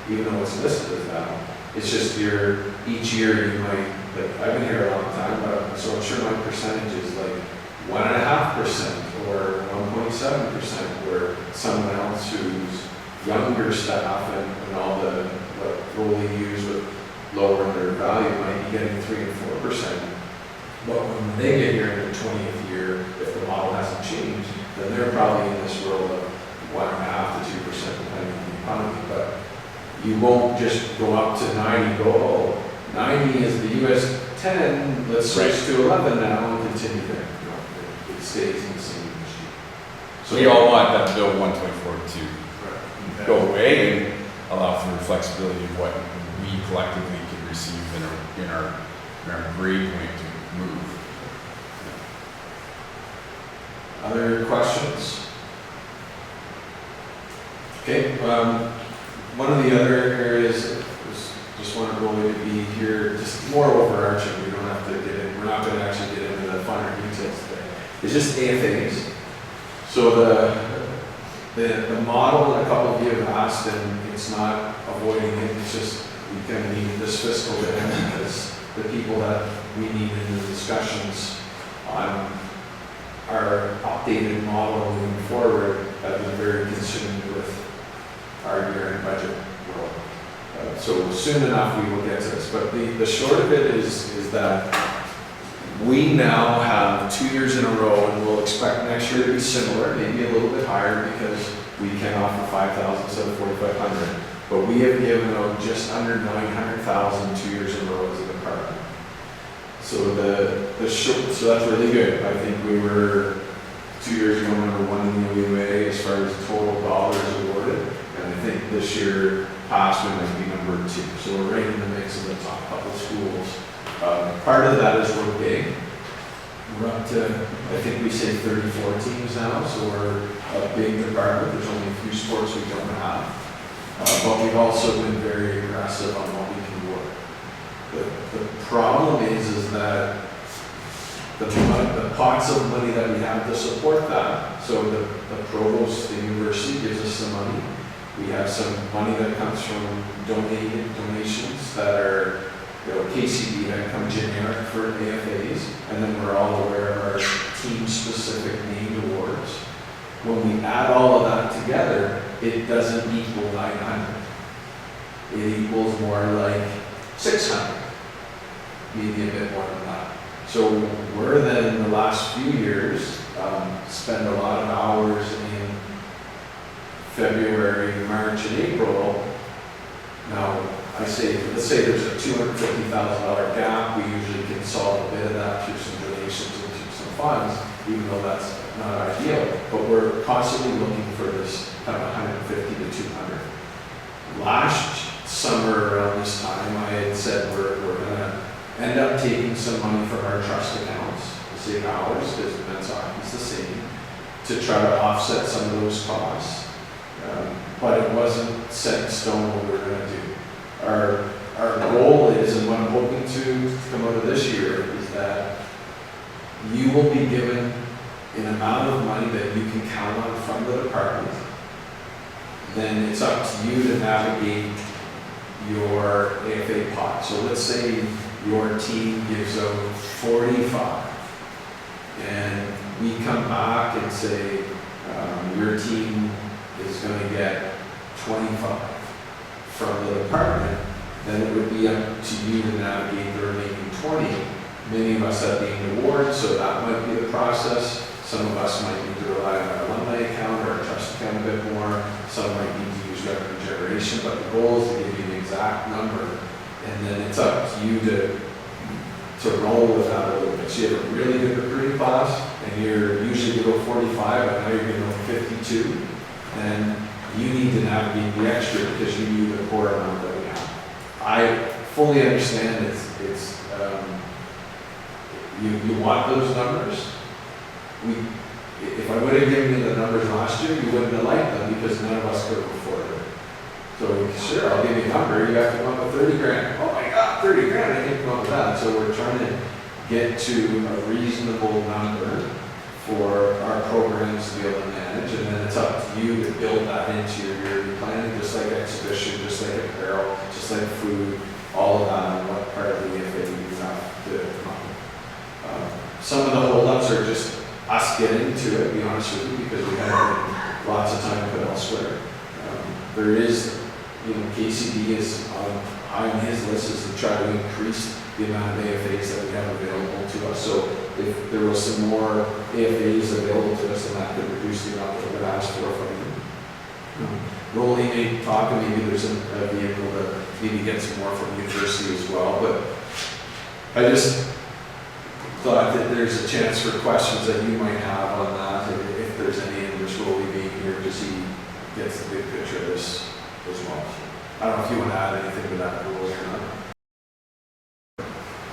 Speaker 1: 90, even though it's listed as that. It's just each year you might, like, I've been here a long time, but so I'm sure my percentage is like 1.5% or 1.7%, where someone else who's younger staff and all what role they use with lowering their value might be getting 3 and 4%. But when they get here in their 20th year, if the model hasn't changed, then they're probably in this world of 1.5 to 2% depending on the economy. But you won't just go up to 90, go, oh, 90 is the US 10, let's switch to 11 now and continue there. It stays in the same machine.
Speaker 6: So we all want that bill 124 to go away and allow for the flexibility of what we collectively can receive in our grade point to move.
Speaker 1: Other questions? Okay, one of the other areas, just want to really be here, just more overarching, we don't have to get in, we're not going to actually get into the finer details today. It's just AFAs. So the model, a couple of you have asked, and it's not avoiding it, it's just, we kind of need this fiscal to end because the people that we need in the discussions on our updated model moving forward have been very consumed with our year-end budget world. So soon enough, we will get to this, but the short of it is that we now have 2 years in a row, and we'll expect next year to be similar, maybe a little bit higher because we can offer 5,000 instead of 4,500. But we have given out just under 900,000 2 years in a row as a department. So so that's really good. I think we were 2 years ago #1 in the OUA as far as total dollars awarded, and I think this year past we might be #2. So we're right in the mix of the top couple schools. Part of that is we're big. We're up to, I think we say 34 teams now, so we're a big department. There's only a few sports we don't have. But we've also been very aggressive on what we can work. The problem is that the pots of money that we have to support that, so the provost, the university gives us some money. We have some money that comes from donations that are, KCB that come generic for AFAs, and then we're all aware of our team-specific named awards. When we add all of that together, it doesn't equal 900. It equals more like 600, maybe a bit more than that. So we're then in the last few years, spend a lot of hours in February, March, and April. Now, let's say there's a $250,000 gap, we usually can solve a bit of that through some donations and through some funds, even though that's not ideal, but we're constantly looking for this kind of 150 to 200. Last summer around this time, I had said we're gonna end up taking some money from our trust accounts, the same ours, because men's hockey is the same, to try to offset some of those costs. But it wasn't set in stone what we were gonna do. Our goal is, and what I'm hoping to come out of this year, is that you will be given an amount of money that you can count on from the department. Then it's up to you to navigate your AFA pot. So let's say your team gives out 45, and we come back and say your team is going to get 25 from the department, then it would be up to you to navigate the remaining 20. Many of us have named awards, so that might be the process. Some of us might need to rely on our alumni account or our trust account a bit more. Some might need to use revenue generation, but the goal is to give you an exact number, and then it's up to you to roll with that a little bit. So you have a really good recruiting class, and you're usually going to go 45, but now you're going to go 52, and you need to navigate the extra because you need the core amount that we have. I fully understand you want those numbers. If I would have given you the numbers last year, you wouldn't have liked them because none of us could afford it. So sure, I'll give you a number, you have to come up with 30 grand. Oh my God, 30 grand, I can't come up with that. So we're trying to get to a reasonable number for our programs to be able to manage, and then it's up to you to build that into your yearly planning, just like exhibition, just like apparel, just like food, all of that, and what part of the EFA you have to come up with. Some of the holdups are just us getting to it, to be honest with you, because we have lots of time put elsewhere. There is, KCB is high on his list is to try to increase the amount of AFAs that we have available to us. So if there was some more AFAs available to us, then that could reduce the amount that we would ask for from you. Rolly may talk, and maybe there's a vehicle to maybe get some more from the university as well, but I just thought that there's a chance for questions that you might have on that, if there's any in which Rolly being here, because he gets the big picture of this as well. I don't know if you want to add anything to that, Rolly, or not.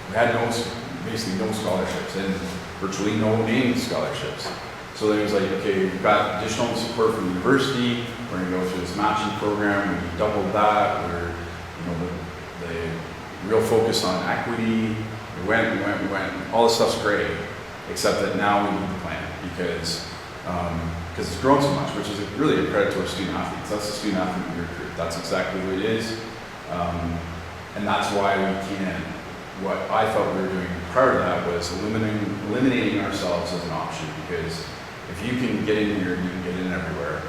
Speaker 6: We had basically no scholarships and virtually no named scholarships. So then it was like, okay, we've got additional support from the university, we're gonna go through this matching program, we doubled that, we're, the real focus on equity, we went, all this stuff's great, except that now we need the plan, because because it's grown so much, which is really a credit to our student athletes. That's the student athlete we recruit. That's exactly what it is. And that's why we can, what I thought we were doing prior to that was eliminating ourselves as an option, because if you can get in here, you can get in everywhere.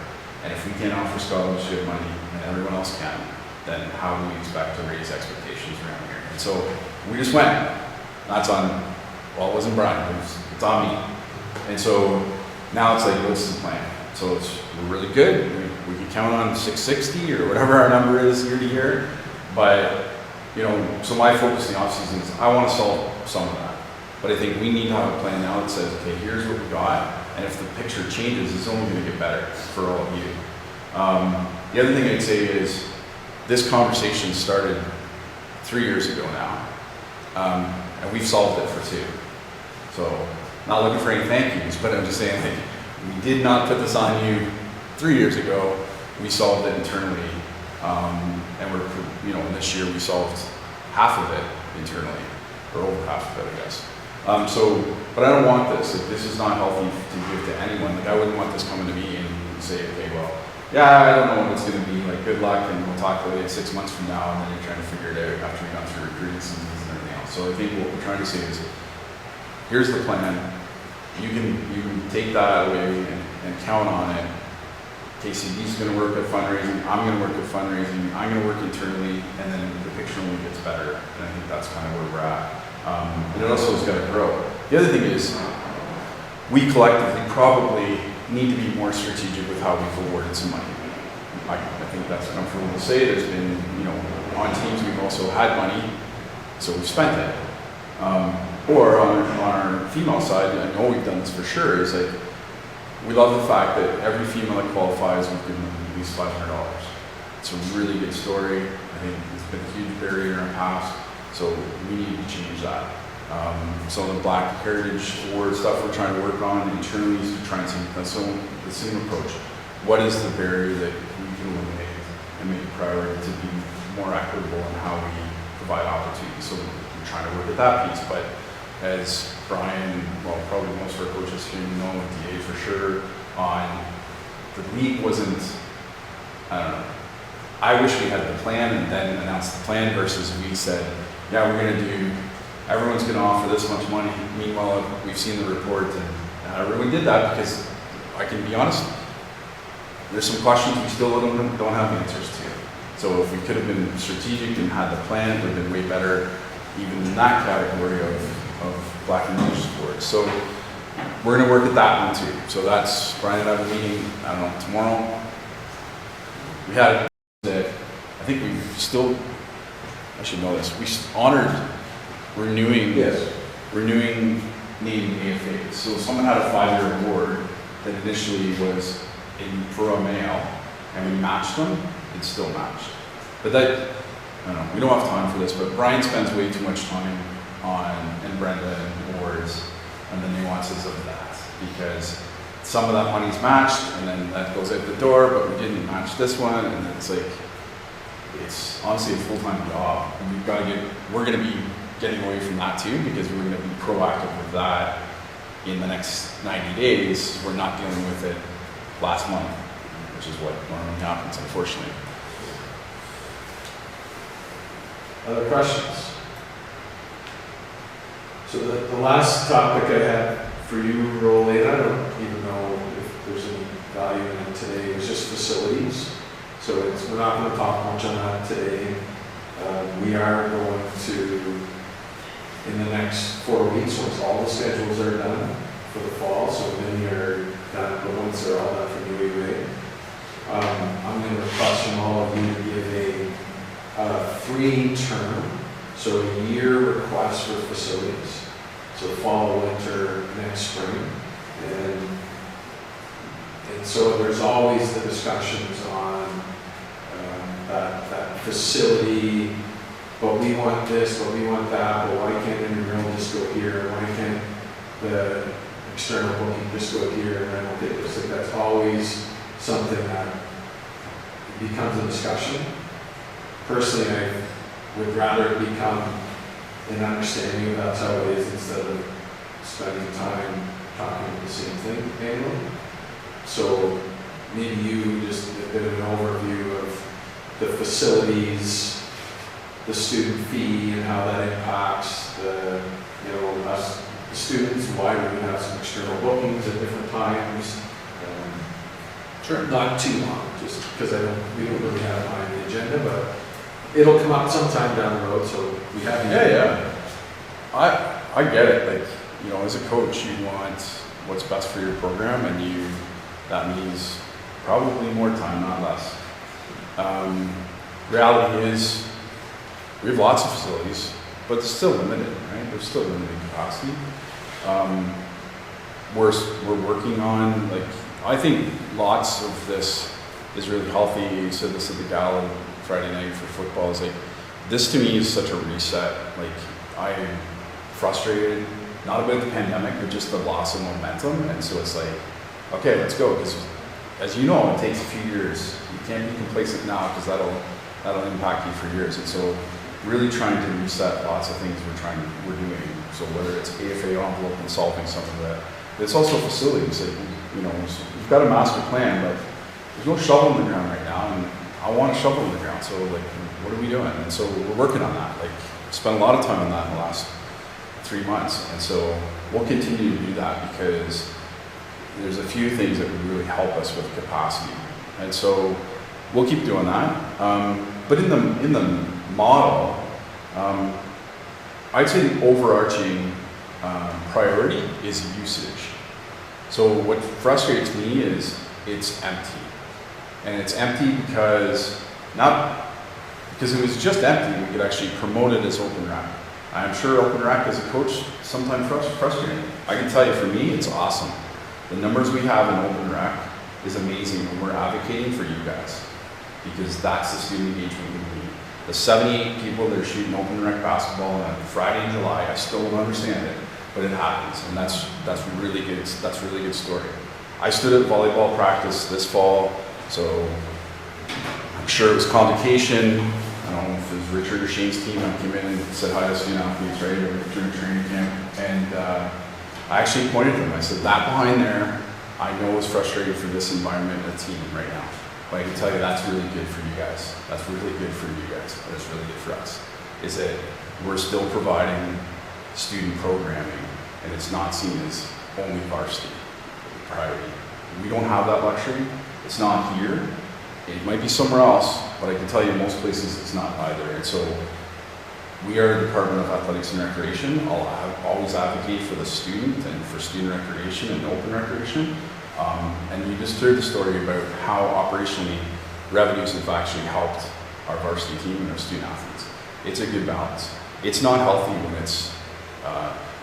Speaker 6: And if we can't offer scholarship money and everyone else can, then how do we expect to raise expectations around here? And so we just went. That's on, well, it wasn't Brian, it's on me. And so now it's like, what's the plan? So we're really good. We can count on 660 or whatever our number is year to year. But, you know, so my focus in the offseason is I want to solve some of that. But I think we need to have a plan now that says, okay, here's what we got. And if the picture changes, it's only going to get better for all of you. The other thing I'd say is this conversation started 3 years ago now. And we've solved it for 2. So not looking for any thank yous, but I'm just saying, like, we did not put this on you 3 years ago. We solved it internally. And we're, you know, this year we solved half of it internally, or over half of it, I guess. But I don't want this. Like, this is not healthy to give to anyone. Like, I wouldn't want this coming to me and say, okay, well, yeah, I don't know what it's going to be. Like, good luck, and we'll talk about it 6 months from now, and then you're trying to figure it out after you've gone through recruiting seasons and everything else. So I think what we're trying to say is, here's the plan. You can take that away and count on it. KCB's going to work at fundraising. I'm going to work at fundraising. I'm going to work internally, and then the picture only gets better. And I think that's kind of where we're at. And it also has got to grow. The other thing is, we collectively probably need to be more strategic with how we've awarded some money. I think that's comfortable to say. There's been, you know, on teams we've also had money, so we've spent it. Or on our female side, I know we've done this for sure, is like, we love the fact that every female that qualifies, we've given them at least $500. It's a really good story. I think it's been a huge barrier in our past, so we need to change that. Some of the Black Heritage Award stuff we're trying to work on internally is to try and see the same approach. What is the barrier that we can eliminate and make a priority to be more equitable in how we provide opportunities? So we're trying to work at that piece, but as Brian, well, probably most of our coaches here know, DA for sure, on the league wasn't, I don't know, I wish we had the plan and then announced the plan versus we said, yeah, we're going to do, everyone's going to offer this much money. Meanwhile, we've seen the report and not everyone did that, because I can be honest, there's some questions we still don't have answers to. So if we could have been strategic and had the plan, it would have been way better, even in that category of Black and Religious Awards. So we're going to work at that one too. So that's, Brian and I have a meeting, I don't know, tomorrow. We had that, I think we still, I should know this, we honored renewing named AFAs. So someone had a 5-year award that initially was for a male, and we matched them, it's still matched. But that, I don't know, we don't have time for this, but Brian spends way too much time on, and Brenda, and awards, and the nuances of that, because some of that money's matched, and then that goes out the door, but we didn't match this one, and it's like, it's honestly a full-time job, and we're gonna be getting away from that too, because we're gonna be proactive with that in the next 90 days. We're not dealing with it last month, which is what normally happens, unfortunately.
Speaker 1: Other questions? So the last topic I had for you, Rolene, I don't even know if there's any value in it today, was just facilities. So we're not going to talk much on that today. We are going to, in the next 4 weeks, once all the schedules are done for the fall, so many are done, but once they're all done for New UA, I'm going to request from all of you to give a free term, so a year request for facilities. So fall, winter, next spring. And so there's always the discussions on that facility, but we want this, but we want that, but why can't intramural just go here? Why can't the external booking just go here? And I don't think it's like that's always something that becomes a discussion. Personally, I would rather it become an understanding of that's how it is instead of spending time talking about the same thing annually.
Speaker 6: So maybe you just a bit of an overview of the facilities, the student fee and how that impacts the, us, the students, why we have some external bookings at different times. Sure. Not too long, just because we don't really have time on the agenda, but it'll come up sometime down the road, so we have. Yeah. I get it. Like, as a coach, you want what's best for your program, and that means probably more time, not less. Reality is, we have lots of facilities, but it's still limited, right? There's still limited capacity. We're working on, I think lots of this is really healthy. You said this at the gala Friday night for football. It's this to me is such a reset. I am frustrated, not about the pandemic, but just the loss of momentum. And so it's okay, let's go. Because as you know, it takes a few years. You can't be complacent now because that'll impact you for years. And so really trying to reset lots of things we're doing. So whether it's AFA envelope and solving some of that, it's also facilities. We've got a master plan, but there's no shovel in the ground right now, and I want a shovel in the ground. So what are we doing? And so we're working on that. Spent a lot of time on that in the last 3 months, and so we'll continue to do that because there's a few things that would really help us with capacity, and so we'll keep doing that. But in the model, I'd say the overarching priority is usage. So what frustrates me is it's empty. And it's empty not because it was just empty, we could actually promote it as Open Rack. I'm sure Open Rack as a coach sometimes frustrating. I can tell you for me, it's awesome. The numbers we have in Open Rack is amazing, and we're advocating for you guys because that's the student engagement we need. The 78 people that are shooting Open Rec basketball on Friday in July, I still don't understand it, but it happens, and that's really good. That's a really good story. I stood at volleyball practice this fall, so I'm sure it was convocation. I don't know if it was Richard or Shane's team that came in and said hi to student athletes, right, or during training camp, and I actually pointed to them. I said, that behind there, I know is frustrated for this environment and team right now. But I can tell you that's really good for you guys. That's really good for you guys. That's really good for us. Is that we're still providing student programming, and it's not seen as only varsity priority. We don't have that luxury. It's not here. It might be somewhere else, but I can tell you most places it's not either. And so we are the Department of Athletics and Recreation. I'll always advocate for the student and for student recreation and open recreation. And you just heard the story about how operationally revenues have actually helped our varsity team and our student athletes. It's a good balance. It's not healthy when it's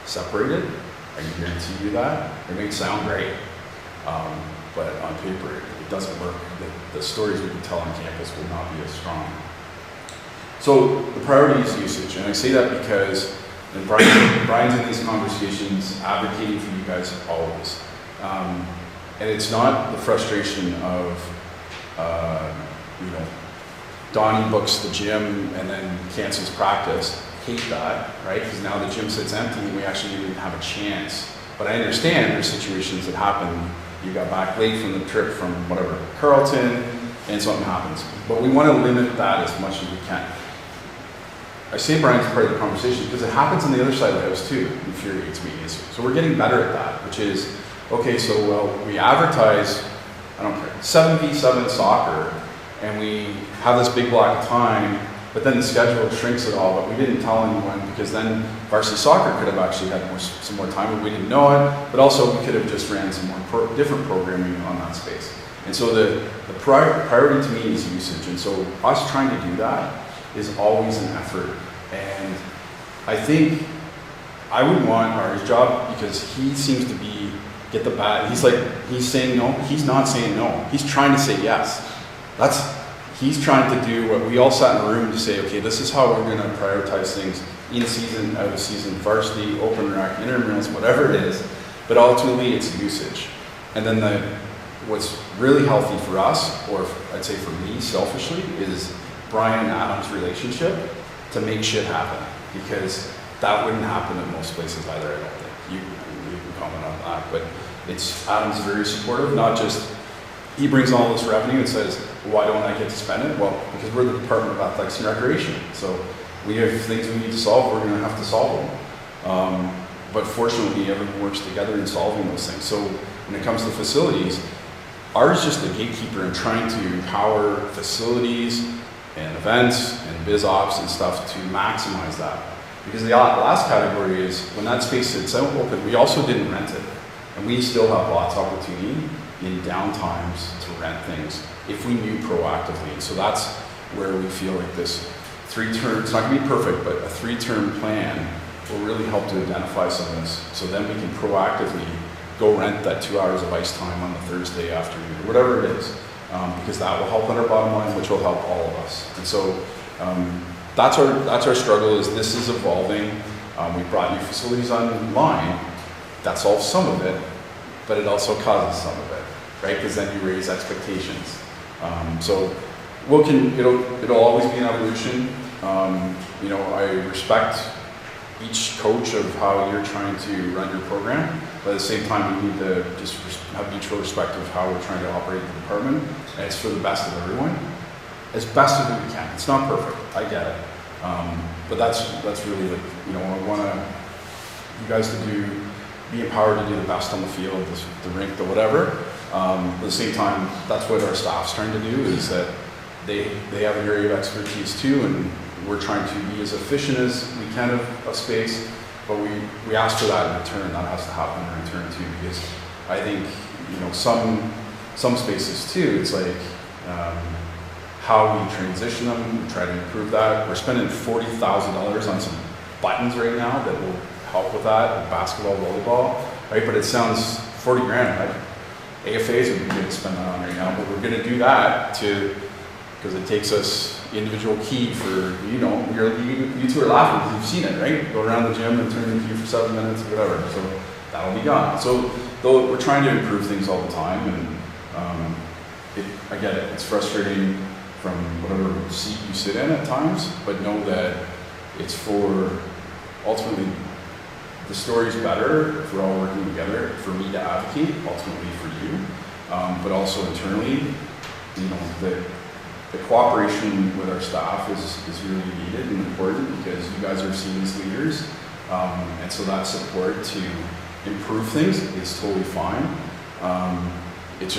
Speaker 6: separated. I can guarantee you that. It may sound great, but on paper it doesn't work. The stories we can tell on campus will not be as strong. So the priority is usage, and I say that because Brian's in these conversations advocating for you guys always. And it's not the frustration of, Donnie books the gym and then cancels practice. Hate that, right? Because now the gym sits empty and we actually didn't have a chance. But I understand there's situations that happen. You got back late from the trip from Carleton, and something happens. But we want to limit that as much as we can. I say Brian's part of the conversation because it happens on the other side of the house too. It infuriates me. So we're getting better at that, which is, okay, so we advertise, 7v7 soccer, and we have this big block of time, but then the schedule shrinks it all, but we didn't tell anyone because then varsity soccer could have actually had some more time, but we didn't know it, but also we could have just ran some more different programming on that space. And so the priority to me is usage, and so us trying to do that is always an effort. And I think I would want Ari's job because he seems to get the bat. He's saying no. He's not saying no. He's trying to say yes. He's trying to do what we all sat in a room to say, okay, this is how we're going to prioritize things in season, out of season, varsity, open rec, intramurals, whatever it is. But ultimately it's usage. And then what's really healthy for us, or I'd say for me selfishly, is Brian and Adam's relationship to make shit happen, because that wouldn't happen in most places either, I don't think. You can comment on that, but Adam's very supportive, not just, he brings all this revenue and says, why don't I get to spend it? Well, because we're the Department of Athletics and Recreation. So we have things we need to solve, we're gonna have to solve them. But fortunately, everyone works together in solving those things. So when it comes to facilities, ours is just the gatekeeper in trying to empower facilities and events and biz ops and stuff to maximize that. Because the last category is when that space sits out open, we also didn't rent it. And we still have lots of opportunity in downtimes to rent things if we knew proactively. And so that's where we feel like this 3-term, it's not gonna be perfect, but a 3-term plan will really help to identify some of this. So then we can proactively go rent that 2 hours of ice time on the Thursday afternoon, or whatever it is. Because that will help on our bottom line, which will help all of us. And so that's our struggle, is this is evolving. We brought new facilities online. That solves some of it, but it also causes some of it, right? Because then you raise expectations. So it'll always be an evolution. I respect each coach of how you're trying to run your program, but at the same time, we need to just have mutual respect of how we're trying to operate the department, and it's for the best of everyone, as best as we can. It's not perfect, I get it, but that's really I want you guys to be empowered to do the best on the field, the rink, the whatever. At the same time, that's what our staff's trying to do, is that they have an area of expertise too, and we're trying to be as efficient as we can of space, but we ask for that in return. That has to happen in return too, because I think, some spaces too, it's like how we transition them, we try to improve that. We're spending $40,000 on some buttons right now that will help with that, with basketball, volleyball, right? But it sounds 40 grand, right? AFAs would be good to spend that on right now, but we're gonna do that because it takes us individual key for, you two are laughing because you've seen it, right? Go around the gym and turn the key for 7 minutes or whatever, so that'll be gone. So though we're trying to improve things all the time, and I get it, it's frustrating from whatever seat you sit in at times, but know that it's for, ultimately, the story's better if we're all working together, for me to advocate, ultimately for you, but also internally, the cooperation with our staff is really needed and important, because you guys are seen as leaders, and so that support to improve things is totally fine. It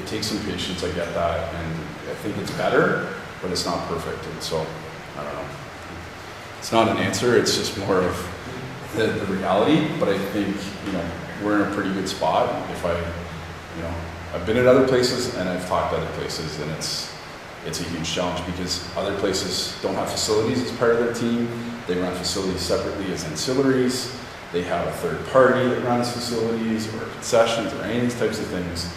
Speaker 6: takes some patience, I get that, and I think it's better, but it's not perfect, and so, I don't know. It's not an answer, it's just more of the reality, but I think, we're in a pretty good spot. If I've been at other places and I've talked to other places, and it's a huge challenge, because other places don't have facilities as part of their team. They run facilities separately as ancillaries. They have a third party that runs facilities or concessions or any of these types of things.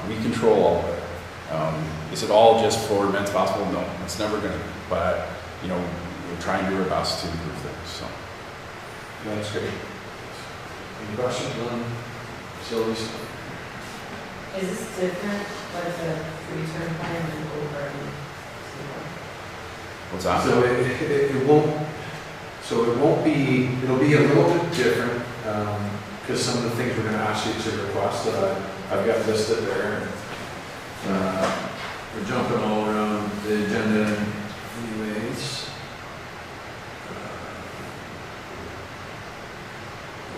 Speaker 6: We control all of it. Is it all just for men's basketball? No, it's never going to be. But, we're trying to do our best to improve things. So.
Speaker 5: That's great. Any questions on facilities?
Speaker 4: Is this different, like the 3-term plan and over?
Speaker 6: What's that?
Speaker 8: So it won't be, it'll be a little bit different, because some of the things we're gonna ask you to request, I've got listed there. We're jumping all around the agenda anyways.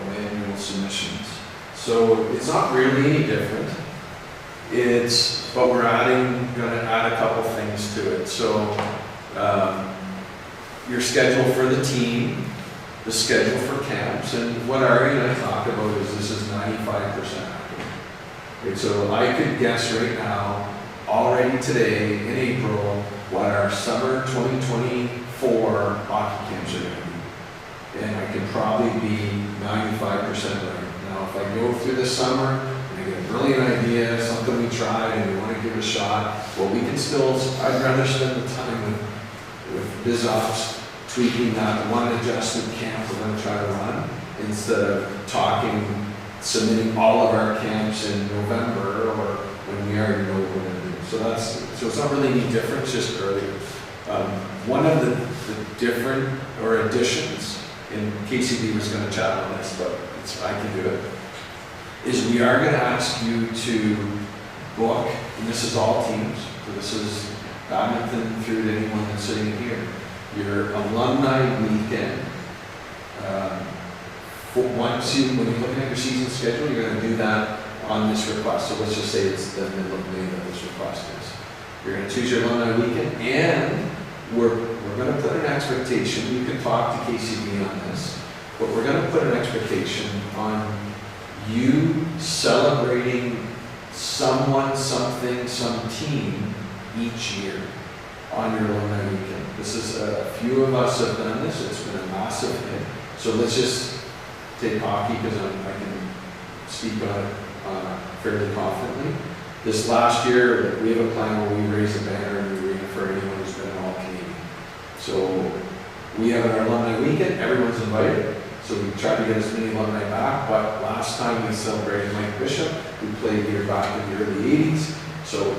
Speaker 8: Annual submissions. So it's not really any different. But we're gonna add a couple things to it. So, your schedule for the team, the schedule for camps, and what Ari and I talked about is this is 95% accurate. Okay, so I could guess right now, already today in April, what our summer 2024 hockey camps are gonna be. And I can probably be 95% right. Now, if I go through the summer, and I get a brilliant idea, something we tried and we want to give it a shot, well, we can still, I'd rather spend the time with biz ops tweaking that one adjusted camp we're going to try to run, instead of submitting all of our camps in November, or when we already know what we're going to do. So it's not really any different, it's just earlier. One of the different, or additions, and KCB was going to chat on this, but I can do it, is we are gonna ask you to book, and this is all teams, so this is badminton through to anyone that's sitting here, your alumni weekend. When you're looking at your season schedule, you're gonna do that on this request. So let's just say it's the middle of May that this request is. You're gonna choose your alumni weekend, and we're gonna put an expectation, you can talk to KCB on this, but we're gonna put an expectation on you celebrating someone, something, some team each year on your alumni weekend. This is, a few of us have done this, it's been a massive hit. So let's just take hockey, because I can speak on it fairly confidently. This last year, we have a plan where we raise a banner in the arena for anyone who's been an All-Canadian. So we have our alumni weekend, everyone's invited. So we try to get as many alumni back, but last time we celebrated Mike Bishop, who played here back in the early 80s. So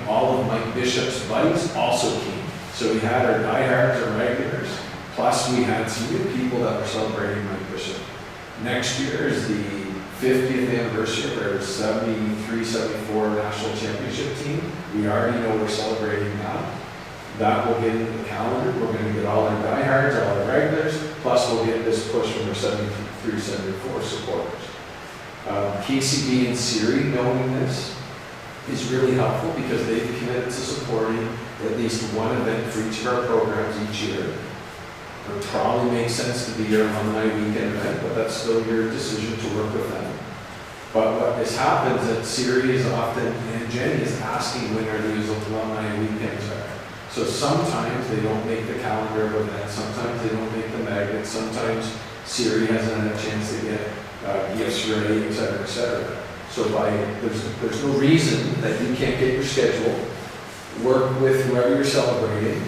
Speaker 8: all of Mike Bishop's buddies also came. So we had our diehards, our regulars, plus we had some new people that were celebrating Mike Bishop. Next year is the 50th anniversary of our 73-74 national championship team. We already know we're celebrating that. That will get into the calendar. We're going to get all our diehards, all our regulars, plus we'll get this push from our 73-74 supporters. KCB and Siri knowing this is really helpful because they've committed to supporting at least one event for each of our programs each year. It would probably make sense to be your alumni weekend event, but that's still your decision to work with them. But what has happened is that Siri is often, and Jenny is asking when our these alumni weekends are. So sometimes they don't make the calendar of events, sometimes they don't make the magnets, sometimes Siri hasn't had a chance to get gifts ready, et cetera, et cetera. So there's no reason that you can't get your schedule, work with whoever you're celebrating,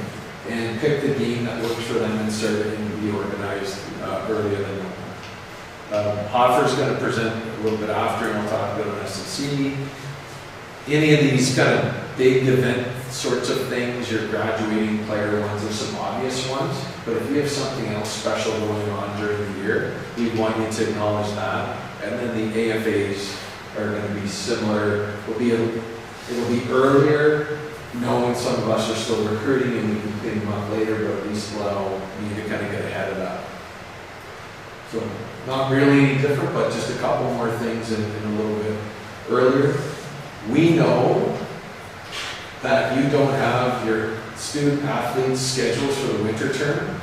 Speaker 8: and pick the game that works for them and start it and be organized earlier than normal. Hoffer's going to present a little bit after, and I'll talk about SNC. Any of these kind of big event sorts of things, your graduating player ones, there's some obvious ones, but if you have something else special going on during the year, we want you to acknowledge that. And then the AFAs are going to be similar. It'll be earlier, knowing some of us are still recruiting and we can clean them up later, but at least allow you to kind of get ahead of that. So not really any different, but just a couple more things in a little bit earlier. We know that you don't have your student athletes schedules for the winter term,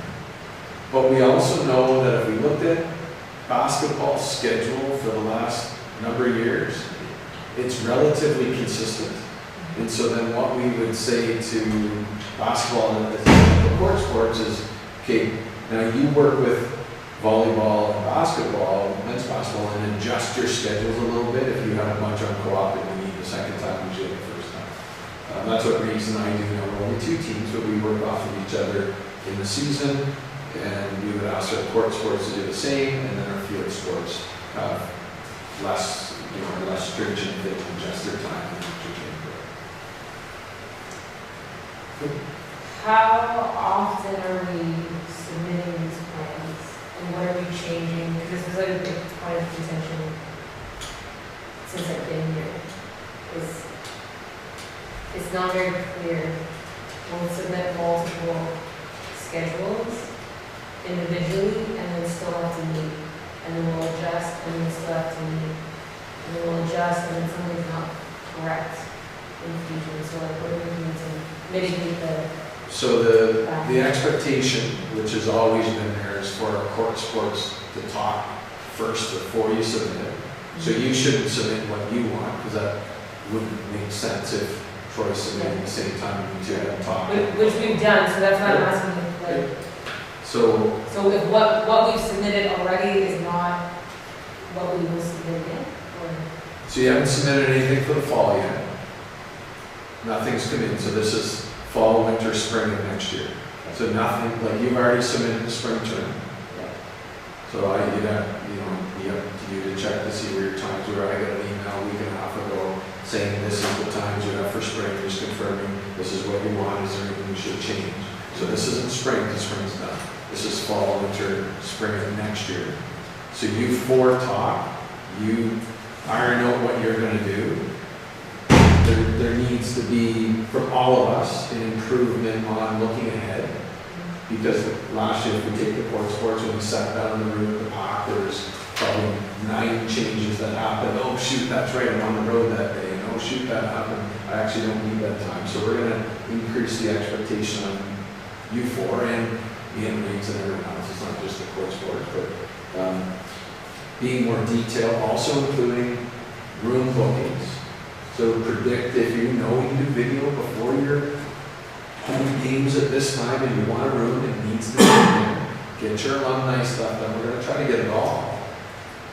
Speaker 8: but we also know that if we looked at basketball schedule for the last number of years, it's relatively consistent. And so then what we would say to basketball and the court sports is, okay, now you work with volleyball and basketball, men's basketball, and adjust your schedules a little bit if you have a bunch on co-op and you need the second time usually the first time. That's what Reeves and I do now. We're only two teams, but we work off of each other in the season, and we would ask our court sports to do the same, and then our field sports have less stringent, they can adjust their time.
Speaker 4: How often are we submitting these plans, and what are we changing? Because this is like a big point of contention since I've been here. It's not very clear. We'll submit multiple schedules individually, and then still have to meet, and then we'll adjust, and then still have to meet, and then we'll adjust, and then something's not correct in the future. So like, what are we doing to mitigate the?
Speaker 8: So the expectation, which has always been there, is for our court sports to talk first before you submit. So you shouldn't submit what you want, because that wouldn't make sense if Troy submitted at the same time and you two hadn't talked.
Speaker 4: Which we've done, so that's why I'm asking, like,
Speaker 8: So
Speaker 4: if what we've submitted already is not what we will submit again, or?
Speaker 8: So you haven't submitted anything for the fall yet. Nothing's come in, so this is fall, winter, spring of next year. So nothing, like you've already submitted the spring term. So be up to you to check to see where your times were. I got an email a week and a half ago saying this is the times you have for spring, just confirming this is what you want, is there anything you should change? So this isn't spring, because spring's done. This is fall, winter, spring of next year. So you four talk, you iron out what you're gonna do. There needs to be, from all of us, an improvement on looking ahead. Because last year, if we take the court sports, when we sat down in the room at the park, there was probably 9 changes that happened. Oh shoot, that's right, I'm on the road that day. And oh shoot, that happened. I actually don't need that time. So we're gonna increase the expectation on you four and the inmates and everyone else. It's not just the court sports, but being more detailed, also including room bookings. So predict if you know you do video before your home games at this time and you want a room, it needs to be there. Get your alumni stuff done. We're gonna try to get it all.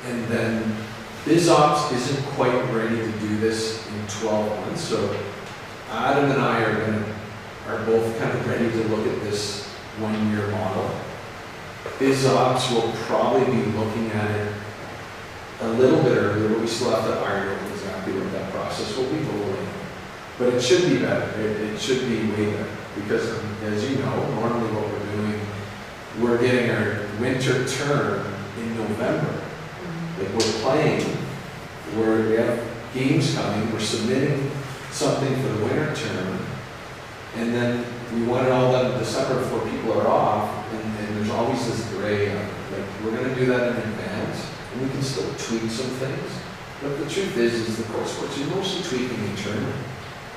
Speaker 8: And then BizOps isn't quite ready to do this in 12 months. So Adam and I are both kind of ready to look at this 1-year model. BizOps will probably be looking at it a little bit earlier, but we still have to iron out exactly what that process will be going. But it should be better. It should be way better. Because as you know, normally what we're doing, we're getting our winter term in November. Like we're playing, we have games coming, we're submitting something for the winter term, and then we want it all done in December before people are off, and there's always this gray, like we're gonna do that in advance, and we can still tweak some things. But the truth is the court sports, you're mostly tweaking the tournament.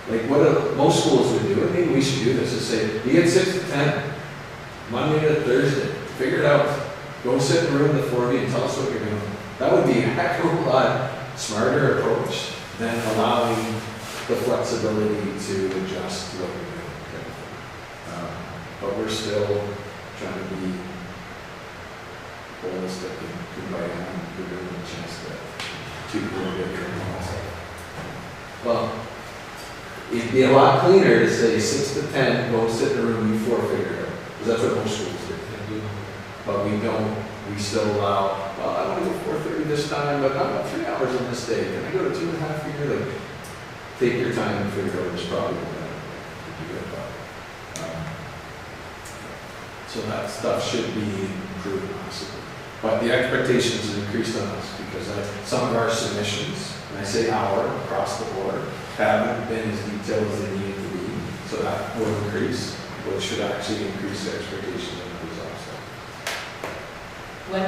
Speaker 8: Like what most schools would do, and maybe we should do this, is say, you get 6 to 10, Monday to Thursday, figure it out. Go sit in the room with the 4 of you and tell us what you're doing. That would be a heck of a lot smarter approach than allowing the flexibility to adjust to what we're doing. But we're still trying to be holistic and invite everyone a chance to tweak a little bit here and all that stuff. Well, it'd be a lot cleaner to say 6 to 10, go sit in the room before figure it out. Because that's what most schools do. But we don't, we still allow, well, I want to go 4:30 this time, but I've got 3 hours on this day. Can I go to 2.5 here? Like, take your time and figure out what's probably better to do it. So that stuff should be improved massively. But the expectations have increased on us because some of our submissions, and I say our, across the board, haven't been as detailed as they needed to be. So that will increase, which should actually increase the expectations of the results.
Speaker 4: When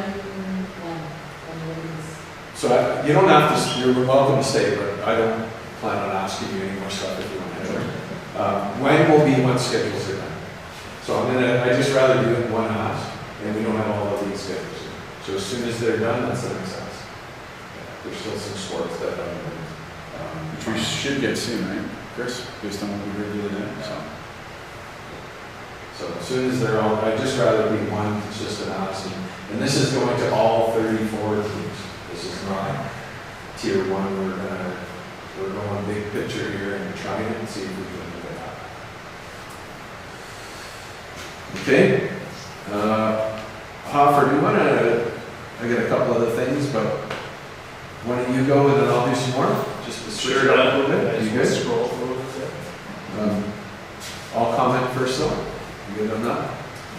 Speaker 4: will these?
Speaker 8: So you don't have to, you're welcome to stay, but I don't plan on asking you any more stuff if you want to. When will be when schedules are done. So I just rather do it in one ask, and we don't have all of these schedules. So as soon as they're done, that's the next ask. There's still some sports that haven't been.
Speaker 6: Which we should get soon, right, Chris, based on what we heard the other day, so.
Speaker 8: So as soon as they're all, I'd just rather be one consistent ask. And this is going to all 34 teams. This is not tier 1. We're going big picture here and trying it and see if we can make it happen. Okay. Hoffer, do you want to, I got a couple other things, but why don't you go and then I'll do some more? Just to switch it up a little bit. You good?
Speaker 3: Scroll through it.
Speaker 8: I'll comment first though. You good on that?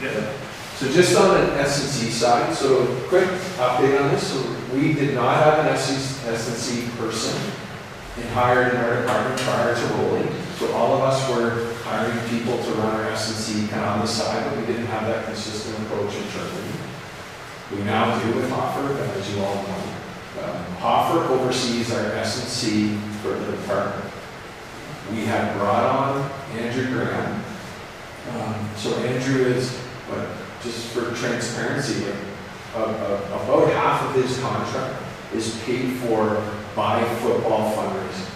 Speaker 3: Yeah.
Speaker 8: So just on an S&C side, so quick update on this. So we did not have an S&C person hired in our department prior to rolling. So all of us were hiring people to run our S&C kind of on the side, but we didn't have that consistent approach internally. We now do with Hoffer, as you all know. Hoffer oversees our S&C for the department. We have brought on Andrew Graham. So Andrew is, just for transparency, about half of his contract is paid for by football fundraising.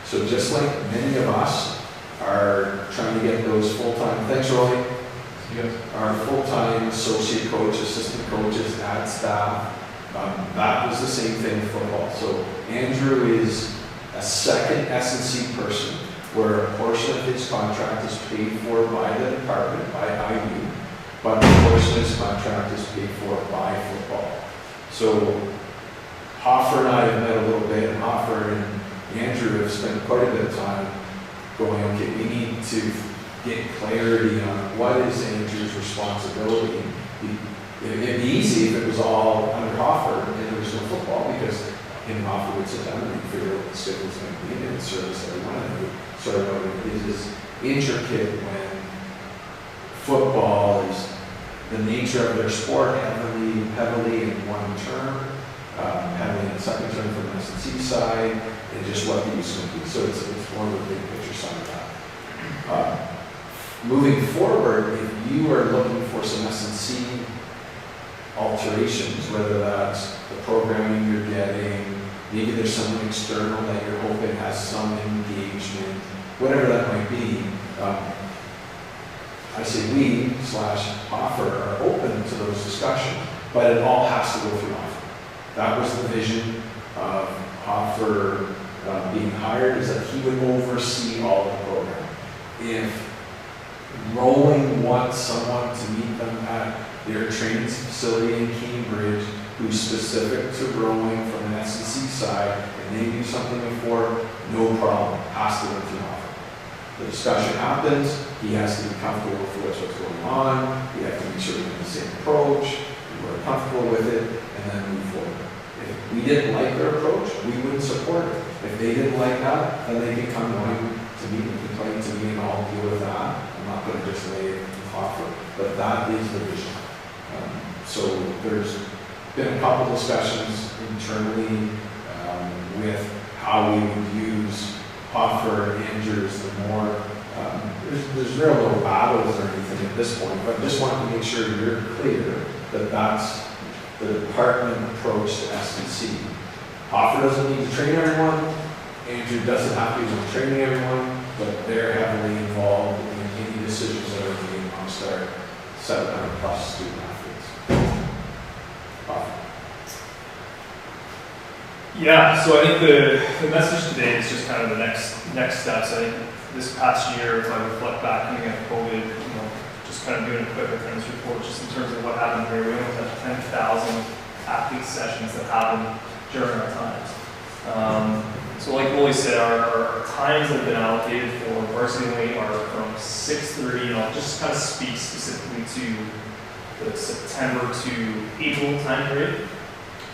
Speaker 8: So just like many of us are trying to get those full-time, thanks Rolly, our full-time associate coach, assistant coaches, ad staff, that was the same thing in football. So Andrew is a second S&C person where a portion of his contract is paid for by the department, by IU, but a portion of his contract is paid for by football. So Hoffer and I have met a little bit, and Hoffer and Andrew have spent quite a bit of time going, okay, we need to get clarity on what is Andrew's responsibility. It'd be easy if it was all under Hoffer and there was no football, because him and Hoffer would sit down and figure out what the schedule's going to be and service everyone. And we sort of know it is intricate when football is the nature of their sport, heavily in one term, heavily in the second term from the S&C side, and just what the use would be. So it's one of the big picture side of that. Moving forward, if you are looking for some S&C alterations, whether that's the programming you're getting, maybe there's someone external that you're hoping has some engagement, whatever that might be, I say we / Hoffer are open to those discussions, but it all has to go through Hoffer. That was the vision of Hoffer being hired, is that he would oversee all of the program. If Rolling wants someone to meet them at their training facility in Cambridge who's specific to rowing from an S&C side, and they do something before, no problem, has to go through Hoffer. The discussion happens, he has to be comfortable with what's going on, we have to make sure we have the same approach, we're comfortable with it, and then move forward. If we didn't like their approach, we wouldn't support it. If they didn't like that, then they can come knowing to me and complain to me, and I'll deal with that. I'm not going to just lay it with Hoffer, but that is the vision. So there's been a couple discussions internally with how we would use Hoffer and Andrews. The more there's real no battles or anything at this point, but just want to make sure you're clear that that's the department approach to S&C. Hoffer doesn't need to train everyone. Andrew doesn't have to be training everyone, but they're heavily involved in any decisions that are made amongst our 700 plus student athletes. Hoffer.
Speaker 9: Yeah, so I think the message today is just kind of the next steps. I think this past year, if I reflect back coming out of COVID, just kind of doing a quick attendance report, just in terms of what happened here. We almost had 10,000 athlete sessions that happened during our times. So like Willie said, our times that have been allocated for varsity only are from 6:30, and I'll just kind of speak specifically to the September to April time period.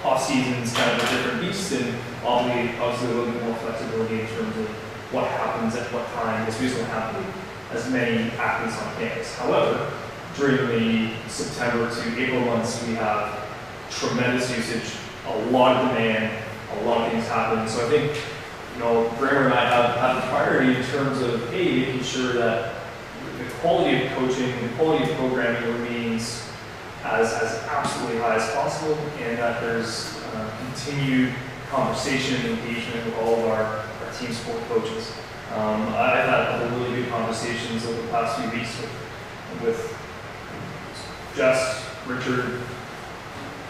Speaker 9: Off season is kind of a different beast, and obviously a little bit more flexibility in terms of what happens at what time, because we just don't have as many athletes on campus. However, during the September to April months, we have tremendous usage, a lot of demand, a lot of things happening. So I think, Grammar and I have the priority in terms of, making sure that the quality of coaching, the quality of programming remains as absolutely high as possible, and that there's continued conversation and engagement with all of our team sport coaches. I've had a couple really good conversations over the past few weeks with Jess, Richard,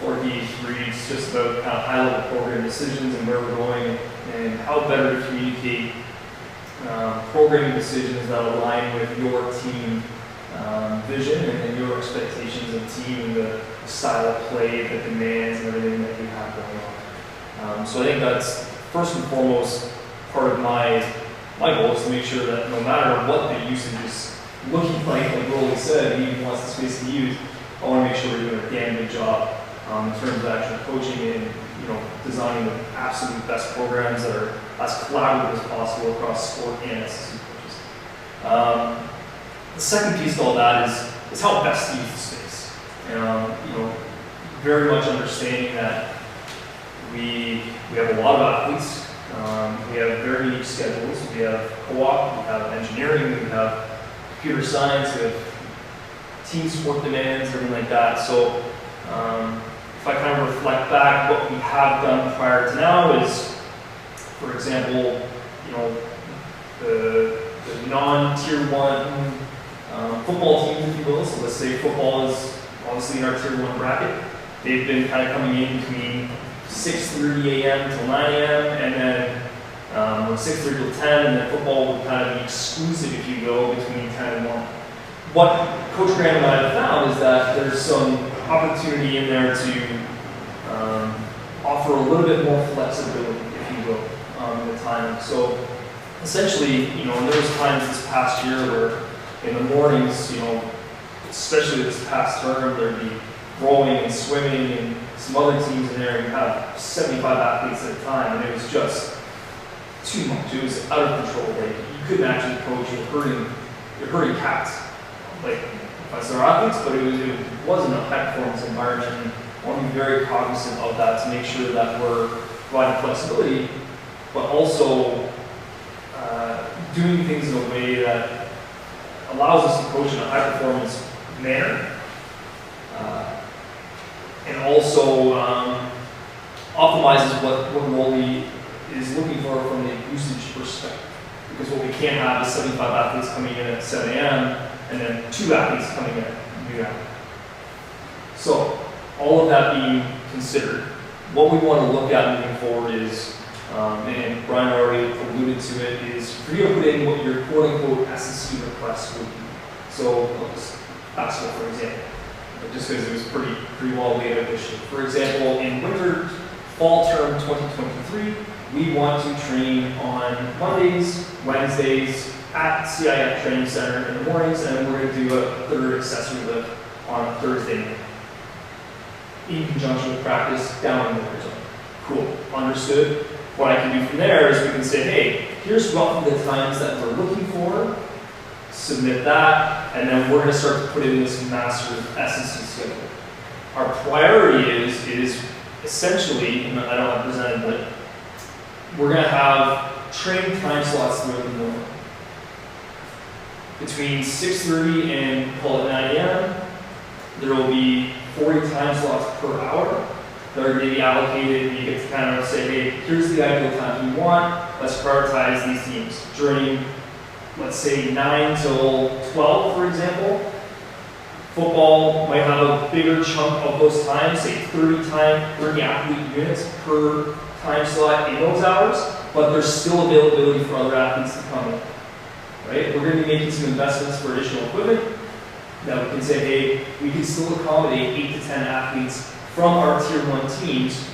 Speaker 9: Orgy, Reeds, just about kind of high-level program decisions and where we're going, and how better to communicate programming decisions that align with your team vision and your expectations of team and the style of play, the demands, and everything that you have going on. So I think that's first and foremost part of my goal, is to make sure that no matter what the usage is looking like Rolly said, he wants the space to use, I want to make sure we're doing a damn good job in terms of actual coaching and designing the absolute best programs that are as collaborative as possible across sport and SSU coaches. The second piece to all that is how best to use the space. Very much understanding that we have a lot of athletes. We have very unique schedules. We have co-op, we have engineering, we have computer science, we have team sport demands, everything like that. So if I kind of reflect back, what we have done prior to now is, for example, the non-tier 1 football teams, if you will. So let's say football is obviously in our tier 1 bracket. They've been kind of coming in between 6:30 a.m. till 9 a.m. and then 6:30 till 10, and then football would kind of be exclusive, if you will, between 10 and 1. What Coach Graham and I have found is that there's some opportunity in there to offer a little bit more flexibility, if you will, in the time. So essentially, there was times this past year where in the mornings, especially this past term, there'd be rowing and swimming and some other teams in there, and you have 75 athletes at a time, and it was just too much. It was out of control. Like, you couldn't actually coach. You're hurting cats. Like, as our athletes, but it wasn't a high performance environment. And I want to be very cognizant of that to make sure that we're providing flexibility, but also doing things in a way that allows us to coach in a high performance manner, and also optimizes what goalie is looking for from the usage perspective. Because what we can't have is 75 athletes coming in at 7 a.m. and then 2 athletes coming in at noon. So all of that being considered, what we want to look at moving forward is, and Brian already alluded to it, is for you to put in what your quote-unquote S&C request would be. So let's basketball, for example, just because it was pretty well laid out this year. For example, in fall term 2023, we want to train on Mondays, Wednesdays at CIF Training Center in the mornings, and then we're going to do a third accessory lift on Thursday night in conjunction with practice down in the water zone. Cool, understood. What I can do from there is we can say, hey, here's roughly the times that we're looking for, submit that, and then we're going to start to put in this master S&C schedule. Our priority is essentially, and I don't have it presented, but we're going to have training time slots throughout the morning. Between 6:30 and call it 9 a.m., there will be 40 time slots per hour that are going to be allocated. You get to kind of say, hey, here's the ideal time we want. Let's prioritize these teams. During, let's say, 9 till 12, for example, football might have a bigger chunk of those times, say 30 athlete units per time slot in those hours, but there's still availability for other athletes to come in. Right? We're going to be making some investments for additional equipment that we can say, hey, we can still accommodate 8 to 10 athletes from our Tier 1 teams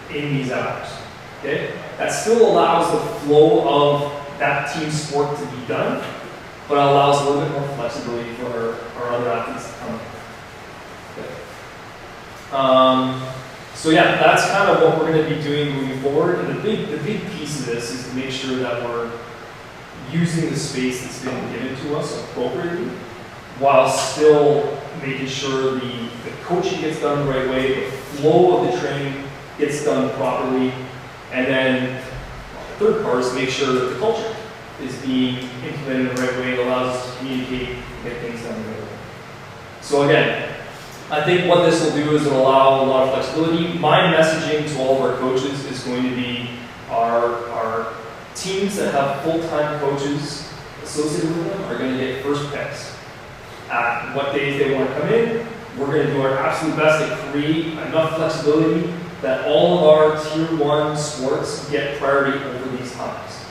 Speaker 9: in these hours. Okay? That still allows the flow of that team sport to be done, but allows a little bit more flexibility for our other athletes to come in. Okay. So yeah, that's kind of what we're going to be doing moving forward. And the big piece of this is to make sure that we're using the space that's been given to us appropriately, while still making sure the coaching gets done the right way, the flow of the training gets done properly, and then the third part is to make sure that the culture is being implemented in the right way. It allows us to communicate and get things done the right way. So again, I think what this will do is it'll allow a lot of flexibility. My messaging to all of our coaches is going to be our teams that have full-time coaches associated with them are going to get first picks at what days they want to come in. We're going to do our absolute best to create enough flexibility that all of our Tier 1 sports get priority over these times.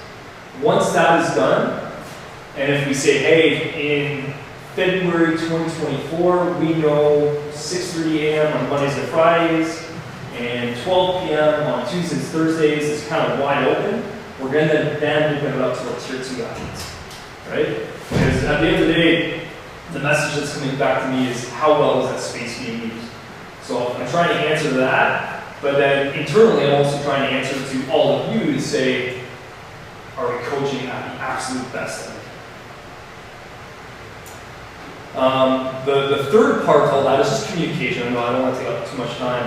Speaker 9: Once that is done, and if we say, hey, in February 2024, we know 6:30 a.m. on Mondays and Fridays, and 12 p.m. on Tuesdays and Thursdays is kind of wide open, we're going to then open it up to our Tier 2 athletes, right? Because at the end of the day, the message that's coming back to me is how well is that space being used? So I'm trying to answer that, but then internally I'm also trying to answer to all of you to say, are we coaching at the absolute best of it? The third part of all that is just communication. I know I don't want to take up too much time.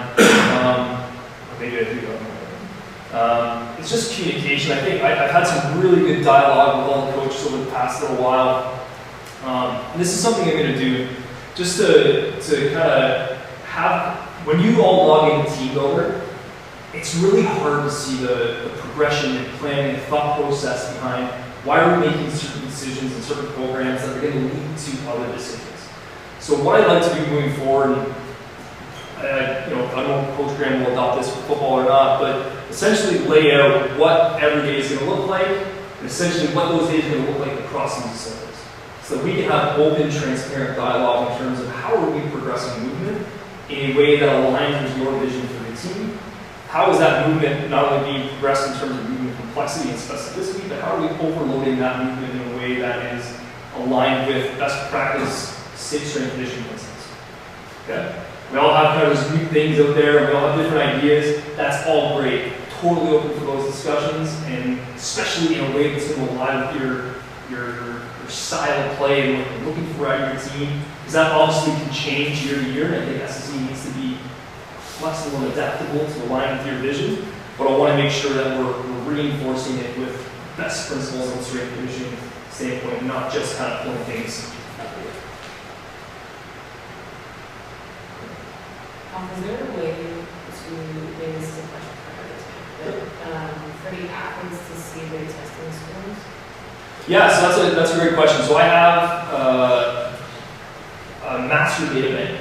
Speaker 9: Maybe I do. It's just communication. I think I've had some really good dialogue with all the coaches over the past little while. And this is something I'm going to do just to kind of have, when you all log into Team Builder, it's really hard to see the progression and planning and thought process behind why are we making certain decisions and certain programs that are going to lead to other decisions. So what I'd like to do moving forward, and I don't know if Coach Graham will adopt this for football or not, but essentially lay out what every day is going to look like, and essentially what those days are going to look like across these facilities. So that we can have open, transparent dialogue in terms of how are we progressing movement in a way that aligns with your vision for the team. How is that movement not only being progressed in terms of movement complexity and specificity, but how are we overloading that movement in a way that is aligned with best practice, safe strength conditioning principles? Okay? We all have kind of those new things out there, and we all have different ideas. That's all great. Totally open for those discussions, and especially in a way that's going to align with your style of play and what you're looking for out of your team. Because that obviously can change year to year, and I think SSE needs to be flexible and adaptable to align with your vision. But I want to make sure that we're reinforcing it with best principles and strength and conditioning standpoint, not just kind of pulling things out of it.
Speaker 4: Is there a way to, maybe this is a question for another time, but for the athletes to see their testing scores?
Speaker 9: Yeah, so that's a great question. So I have a master data bank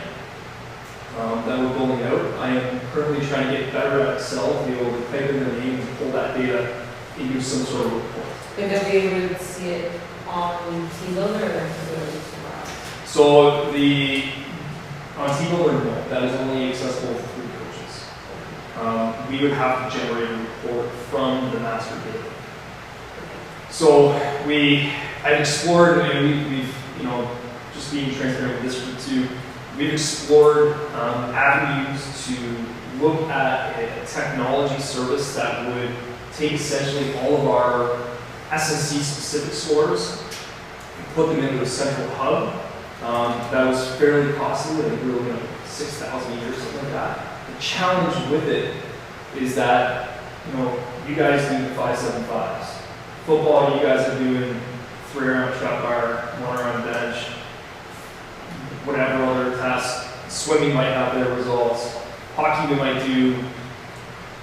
Speaker 9: that we're building out. I am currently trying to get better at Excel to be able to type in their name and pull that data into some sort of report.
Speaker 4: And they'll be able to see it on Team Builder or somewhere else?
Speaker 9: So on T-Builder, no, that is only accessible through coaches. We would have to generate a report from the master data. So I've explored, and we've just being transparent with this group too, we've explored avenues to look at a technology service that would take essentially all of our SSC specific scores and put them into a central hub. That was fairly costly. I think we were looking at $6,000 a year, something like that. The challenge with it is that you guys do 5.75s. Football, you guys are doing 3 around trap bar, 1 around bench, whatever other tasks. Swimming might have their results. Hockey we might do,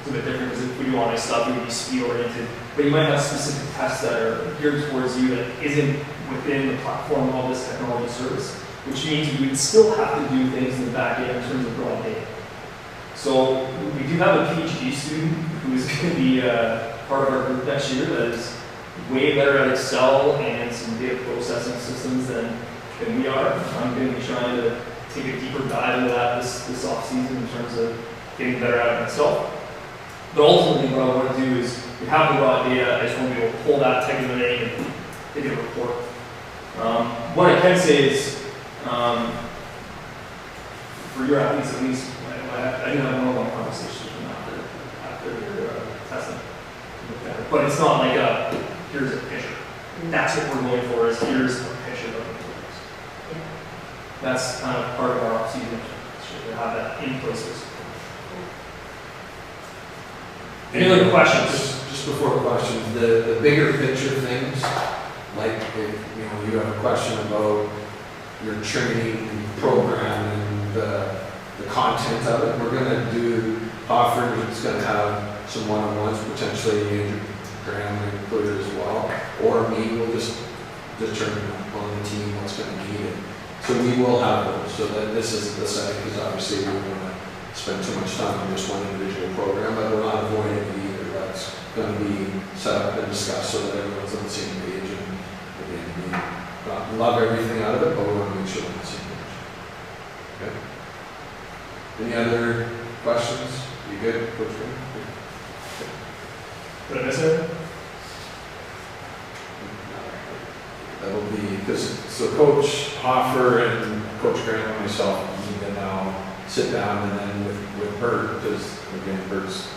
Speaker 9: it's a bit different because if we do all this stuff, we would be speed oriented. But you might have specific tests that are geared towards you that isn't within the platform of this technology service, which means we would still have to do things in the back end in terms of raw data. So we do have a PhD student who is going to be part of our group next year that is way better at Excel and some data processing systems than we are. I'm going to be trying to take a deeper dive into that this off season in terms of getting better at it myself. But ultimately what I want to do is we have the raw data, I just want to be able to pull that, take it in and make a report. What I can say is, for your athletes at least, I did have one-on-one conversations with them after their testing. But it's not like here's a picture. That's what we're going for, is here's a picture of the players.
Speaker 4: Yeah.
Speaker 9: That's kind of part of our off-season, to have that in places. Any other questions?
Speaker 8: Just before questions, the bigger picture things, like if you have a question about your training program and the content of it, we're going to do Hofford. It's going to have some one-on-ones, potentially Andrew Graham included as well, or me. We'll just determine on the team what's going to be needed. So we will have those. So that this is the setting, because obviously we don't want to spend too much time on just one individual program, but we're not avoiding it either. That's going to be set up and discussed so that everyone's on the same page. And again, we love everything out of it, but we want to make sure we're on the same page. Okay. Any other questions? You good, Coach Green?
Speaker 9: Did I miss it?
Speaker 8: That'll be, so Coach Hoffer and Coach Graham and myself need to now sit down, and then with Bert, because again, Bert's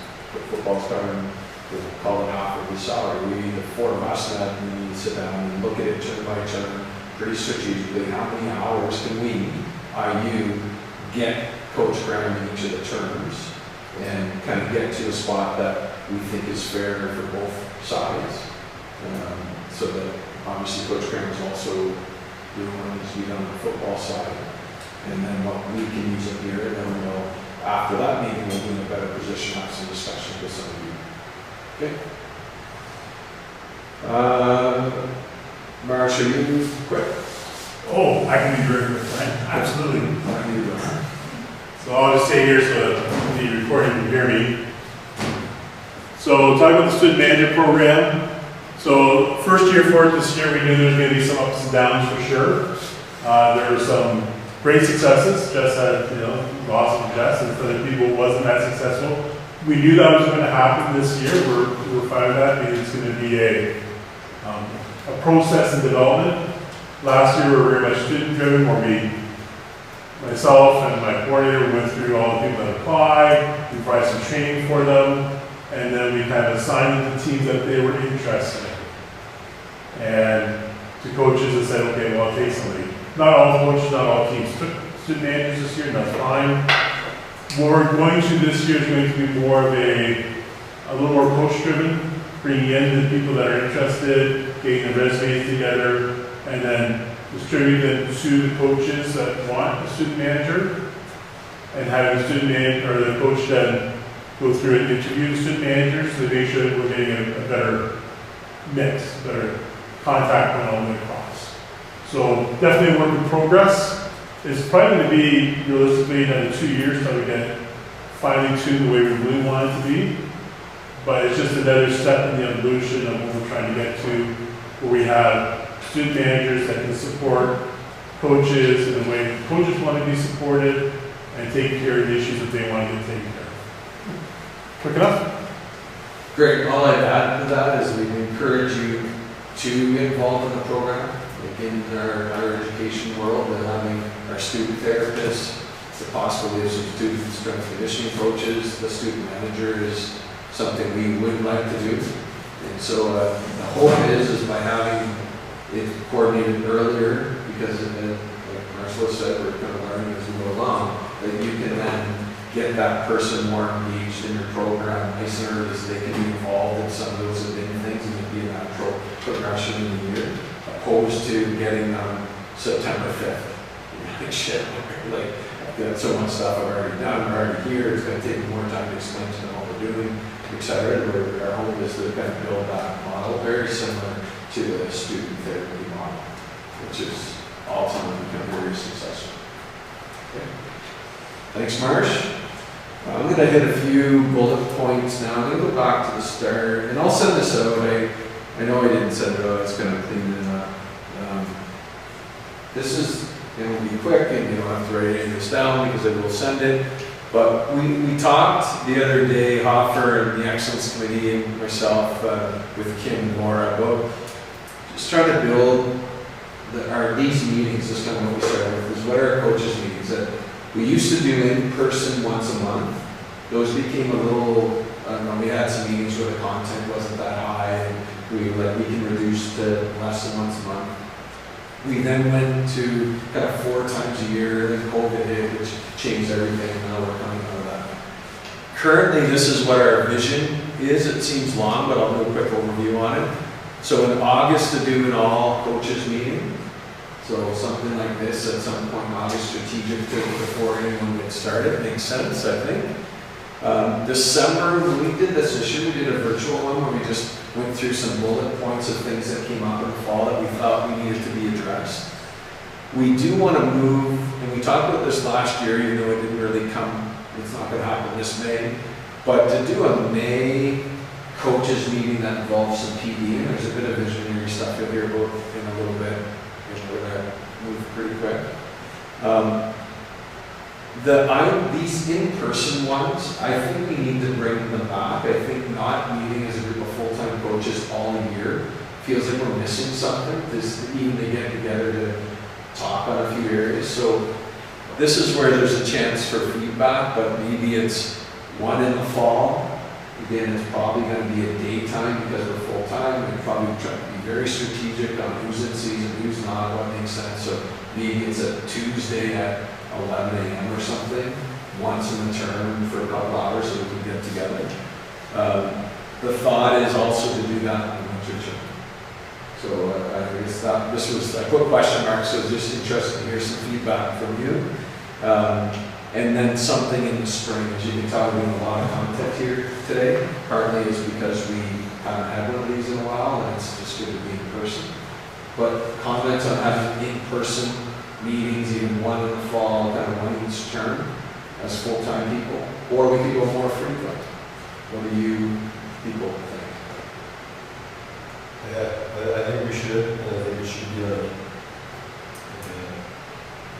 Speaker 8: football starting with Colin Hoffer, his salary. The 4 of us now need to sit down and look at each other by each other pretty strategically. How many hours can we, IU, get Coach Graham in each of the terms and kind of get to a spot that we think is fair for both sides, so that obviously Coach Graham is also doing what needs to be done on the football side, and then what we can use up here, and then we'll, after that meeting, we'll be in a better position to have some discussion with some of you. Okay. Marcia, you quick?
Speaker 10: Oh, I can be very quick, right? Absolutely.
Speaker 8: What are you doing?
Speaker 10: So I'll just say here so the recording can hear me. So talking about the student manager program. So first year for it this year, we knew there was going to be some ups and downs for sure. There were some great successes. Jess had, awesome Jess, and for the people who wasn't that successful. We knew that was going to happen this year. We're fine with that because it's going to be a process and development. Last year we were very much student driven, where we myself and my coordinator went through all the people that applied, we provided some training for them, and then we kind of assigned the teams that they were interested in. And to coaches that said, okay, well, take somebody. Not all coaches, not all teams took student managers this year, and that's fine. What we're going to this year is going to be more of a little more coach-driven, bringing in the people that are interested, getting the resumes together, and then distributing them to the coaches that want a student manager, and having the student manager, or the coach then go through and interview the student managers to make sure that we're getting a better mix, better contact going all the way across. So definitely a work in progress. It's probably going to be realistically another 2 years till we get finely tuned the way we really want it to be. But it's just another step in the evolution of what we're trying to get to, where we have student managers that can support coaches in the way coaches want to be supported and take care of the issues that they want to get taken care of. Quick enough?
Speaker 8: Great, all I'd add to that is we encourage you to get involved in the program. Like in our education world, and having our student therapists, the possibility of some student strength conditioning coaches, the student manager is something we would like to do. And so the hope is by having it coordinated earlier, because like Marcelo said, we're kind of learning as we go along, that you can then get that person more engaged in your program nice and early so they can be involved in some of those hidden things and it'd be a natural progression in the year, opposed to getting them September 5th. Like shit, like I've got so much stuff I've already done, I'm already here, it's going to take me more time to explain to them what we're doing, etc. Our hope is to kind of build that model very similar to the student therapy model, which is ultimately become very successful. Okay. Thanks, Marsh. I'm going to hit a few bullet points now. I'm going to go back to the start, and I'll send this out. I know I didn't send it out. It's going to clean it up. This is going to be quick, and you don't have to write any of this down because I will send it. But we talked the other day, Hoffer and the Excellence Committee and myself with Kim and Laura about just trying to build these meetings. This is kind of what we started with. Is what are our coaches meetings that we used to do in person once a month. Those became a little, I don't know, we had some meetings where the content wasn't that high, and we can reduce to less than once a month. We then went to kind of 4 times a year, then COVID hit, which changed everything, and now we're coming out of that. Currently, this is what our vision is. It seems long, but I'll do a quick overview on it. So in August, to do an all coaches meeting. So something like this at some point in August, strategic before anyone gets started, makes sense, I think. December, when we did this issue, we did a virtual one where we just went through some bullet points of things that came up in the fall that we thought we needed to be addressed. We do want to move, and we talked about this last year, even though it didn't really come, it's not going to happen this May, but to do a May coaches meeting that involves some PD, and there's a bit of visionary stuff you'll hear about in a little bit. We're going to move pretty quick. These in-person ones, I think we need to bring them back. I think not meeting as a group of full-time coaches all year feels like we're missing something. Even to get together to talk on a few areas. So this is where there's a chance for feedback, but maybe it's one in the fall. Again, it's probably going to be a daytime because we're full-time. We're probably trying to be very strategic on who's in season, who's not, what makes sense. So maybe it's a Tuesday at 11 a.m. or something, once in the term for a couple hours so we can get together. The thought is also to do that in the winter term. So I guess this was, I put question marks, so just interested to hear some feedback from you. And then something in the spring. As you can tell, we're doing a lot of content here today. Partly is because we haven't had one of these in a while, and it's just good to be in person. But comments on having in-person meetings, even one in the fall, kind of one each term, as full-time people, or we could go more frequent. What do you people think?
Speaker 5: Yeah, I think we should, and I think it should be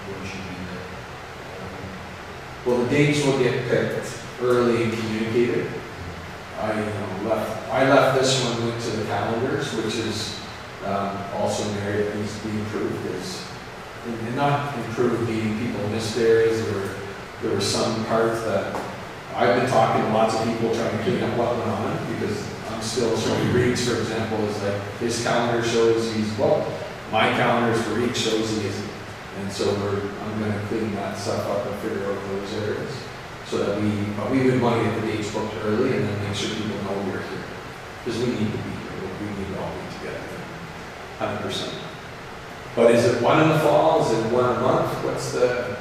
Speaker 5: what should be there.
Speaker 8: Well, the dates will get picked early and communicated. I left this one linked to the calendars, which is also an area that needs to be improved. Is and not improve meeting people in missed areas. There were some parts that I've been talking to lots of people trying to clean up what went on, because I'm still showing Reed's, for example, is like, his calendar shows he's booked. My calendars for Reed shows he isn't. And so I'm gonna clean that stuff up and figure out those areas. So that but we would want to get the dates booked early and then make sure people know we're here. Because we need to be here, we need to all be together, 100%. But is it one in the fall, is it 1 a month? What's the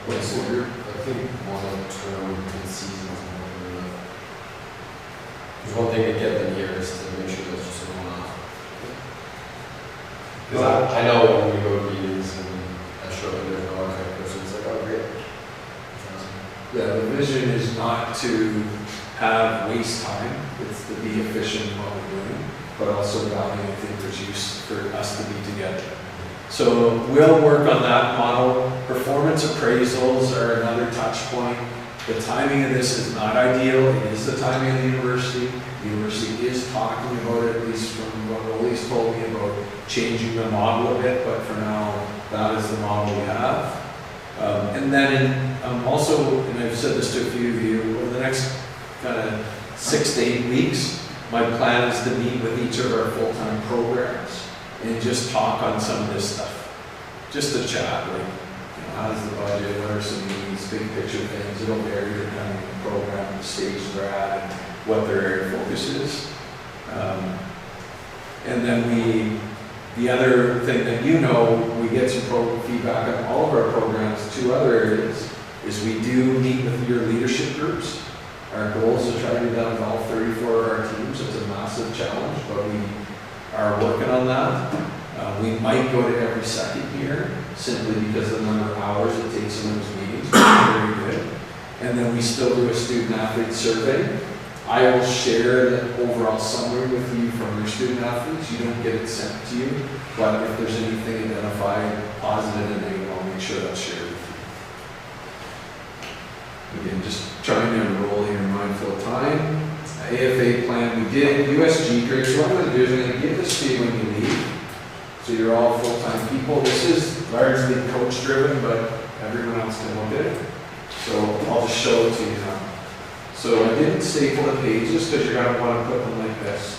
Speaker 8: order?
Speaker 5: I think one term in seasons more than enough. There's one thing to get them here is to make sure that's just going off. Because I know when we go to meetings and I show up and there's no architect person, it's like, oh, great.
Speaker 8: Yeah, the vision is not to have waste time, it's to be efficient in what we're doing, but also value, I think there's use for us to be together. So we'll work on that model. Performance appraisals are another touch point. The timing of this is not ideal. It is the timing of the university. The university is talking about it, at least from what Rolly's told me, about changing the model a bit, but for now, that is the model we have. And then also, and I've said this to a few of you, over the next kind of 6 to 8 weeks, my plan is to meet with each of our full-time programs and just talk on some of this stuff. Just to chat, like, how's the budget, what are some needs, big picture things. It'll vary depending on the program, the stage they're at, and what their area of focus is. And then the other thing that we get some feedback on all of our programs, 2 other areas, is we do meet with your leadership groups. Our goal is to try to get all 34 of our teams. It's a massive challenge, but we are working on that. We might go to every second year, simply because of the number of hours it takes in those meetings, which is very good. And then we still do a student athlete survey. I will share the overall summary with you from your student athletes. You don't get it sent to you, but if there's anything identified, positive and negative, I'll make sure that's shared with you. Again, just trying to enroll here in mindful of time. AFA plan we did, USG grade. So what I'm going to do is I'm going to give this to you when you leave. So you're all full-time people. This is largely coach-driven, but everyone else can look at it. So I'll just show it to you now. So I didn't staple the pages because you're going to want to put them like this.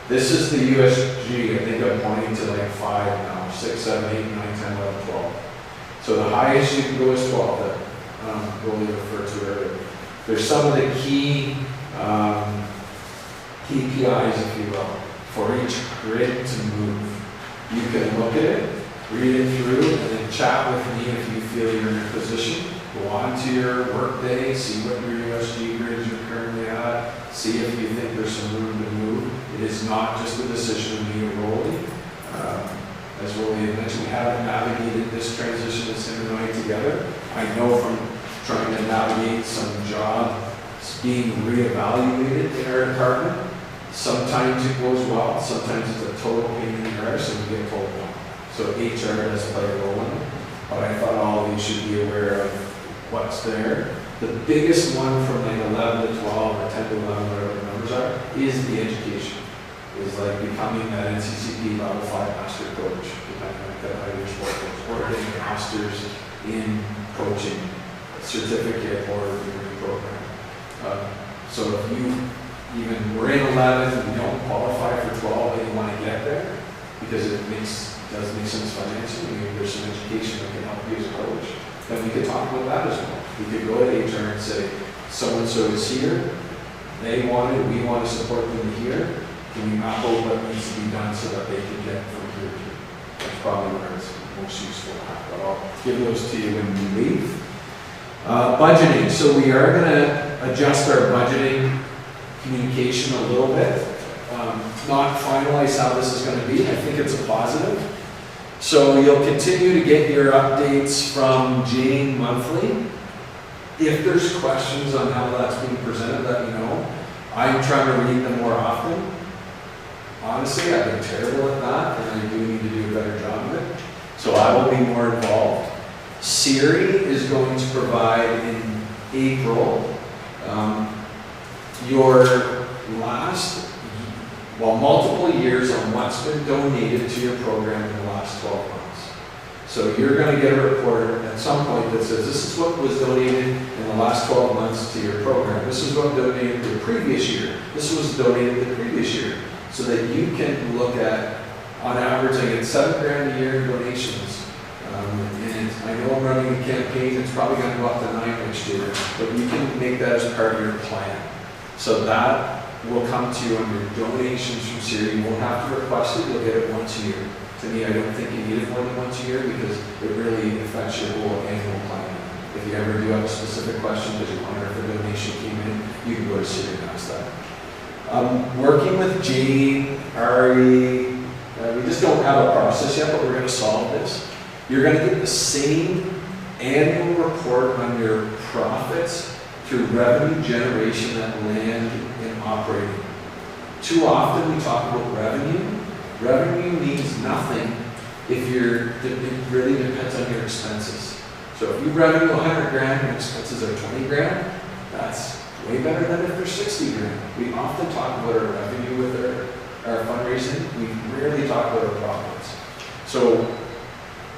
Speaker 8: This is the USG. I think I'm pointing to like 5 now, 6, 7, 8, 9, 10, 11, 12. So the highest you can go is 12 that Rolly referred to earlier. There's some of the key KPIs, if you will, for each grid to move. You can look at it, read it through, and then chat with me if you feel you're in a position. Go on to your work day, see what your USG grids you're currently at, see if you think there's some room to move. It is not just a decision of me and Rolly. As Rolly had mentioned, we haven't navigated this transition as him and I together. I know from trying to navigate some jobs being reevaluated in our department, sometimes it goes well, sometimes it's a total pain in the arse and we get told no. So HR does play a role in it, but I thought all of you should be aware of what's there. The biggest one from like 11 to 12 or 10 to 11, whatever the numbers are, is the education. Is like becoming that NCCP level 5 master coach, depending on that higher sport coach, or getting a master's in coaching, a certificate or a degree program. So if you even we're in 11 and you don't qualify for 12 and you want to get there, because it does make sense financially, maybe there's some education that can help you as a coach, then we could talk about that as well. We could go to HR and say, so-and-so is here, they want it, we want to support them here, can we map out what needs to be done so that they can get from here to here? That's probably where it's most useful to have, but I'll give those to you when we leave. Budgeting, so we are going to adjust our budgeting communication a little bit. Not finalize how this is going to be. I think it's a positive. So you'll continue to get your updates from Jane monthly. If there's questions on how that's being presented, let me know. I'm trying to read them more often. Honestly, I've been terrible at that, and I do need to do a better job of it. So I will be more involved. Siri is going to provide in April your last, multiple years on what's been donated to your program in the last 12 months. So you're gonna get a report at some point that says, this is what was donated in the last 12 months to your program. This is what donated the previous year. This was donated the previous year. So that you can look at, on average, I get $7,000 a year in donations. And I know I'm running a campaign, it's probably gonna go up to 9 next year, but you can make that as part of your plan. So that will come to you on your donations from CERA. You won't have to request it, you'll get it once a year. To me, I don't think you need it more than once a year because it really affects your whole annual plan. If you ever do have a specific question because you wonder if a donation came in, you can go to CERA and ask that. Working with Jane, Ari, we just don't have a process yet, but we're going to solve this. You're going to get the same annual report on your profits through revenue generation that land in operating. Too often we talk about revenue. Revenue means nothing if it really depends on your expenses. So if you revenue $100,000 and expenses are $20,000, that's way better than if they're $60,000. We often talk about our revenue with our fundraising. We rarely talk about our profits. So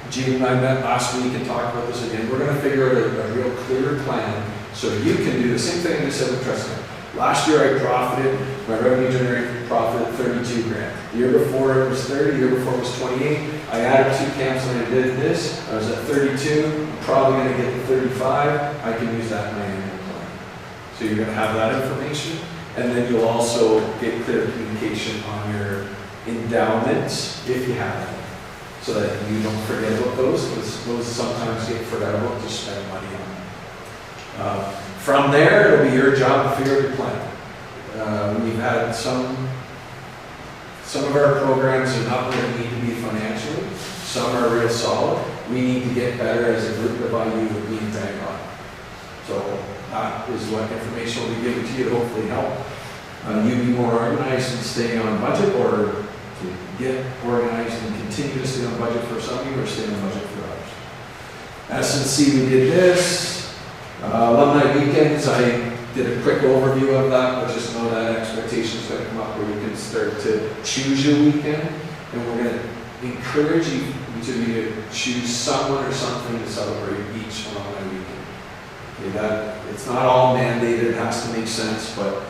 Speaker 8: Gene and I met last week and talked about this again. We're going to figure out a real clear plan so you can do the same thing I said with Tristan. Last year I profited, my revenue generated profit at $32,000. The year before it was 30, the year before it was 28. I added 2 camps and I did this. I was at 32, I'm probably going to get to 35. I can use that in my annual plan. So you're going to have that information. And then you'll also get clear communication on your endowments if you have them. So that you don't forget about those, because those sometimes get forgot about to spend money on. From there, it'll be your job to figure out your plan. We've had some of our programs are not where they need to be financially. Some are real solid. We need to get better as a group of IU of being bang on. So that is what information will be given to you to hopefully help you be more organized and stay on budget, or to get organized and continue to stay on budget for some of you, or stay on budget for others. SNC, we did this. Alumni weekends, I did a quick overview of that, but just know that expectation is going to come up where you can start to choose your weekend, and we're going to encourage each of you to choose someone or something to celebrate each alumni weekend. Okay, that it's not all mandated; it has to make sense. But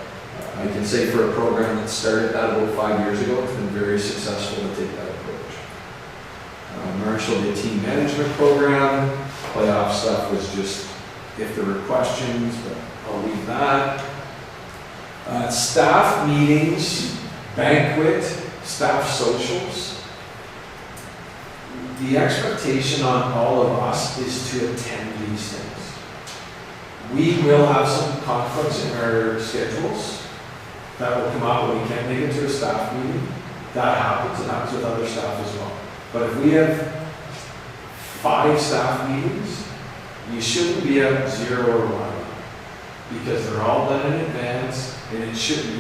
Speaker 8: I can say for a program that started that about 5 years ago, it's been very successful to take that approach. Marshall, the team management program, playoff stuff was just if there were questions, but I'll leave that. Staff meetings, banquet, staff socials. The expectation on all of us is to attend these things. We will have some conflicts in our schedules that will come up when we can't make it to a staff meeting. That happens, it happens with other staff as well. But if we have 5 staff meetings, you shouldn't be at 0 or 1, because they're all done in advance, and you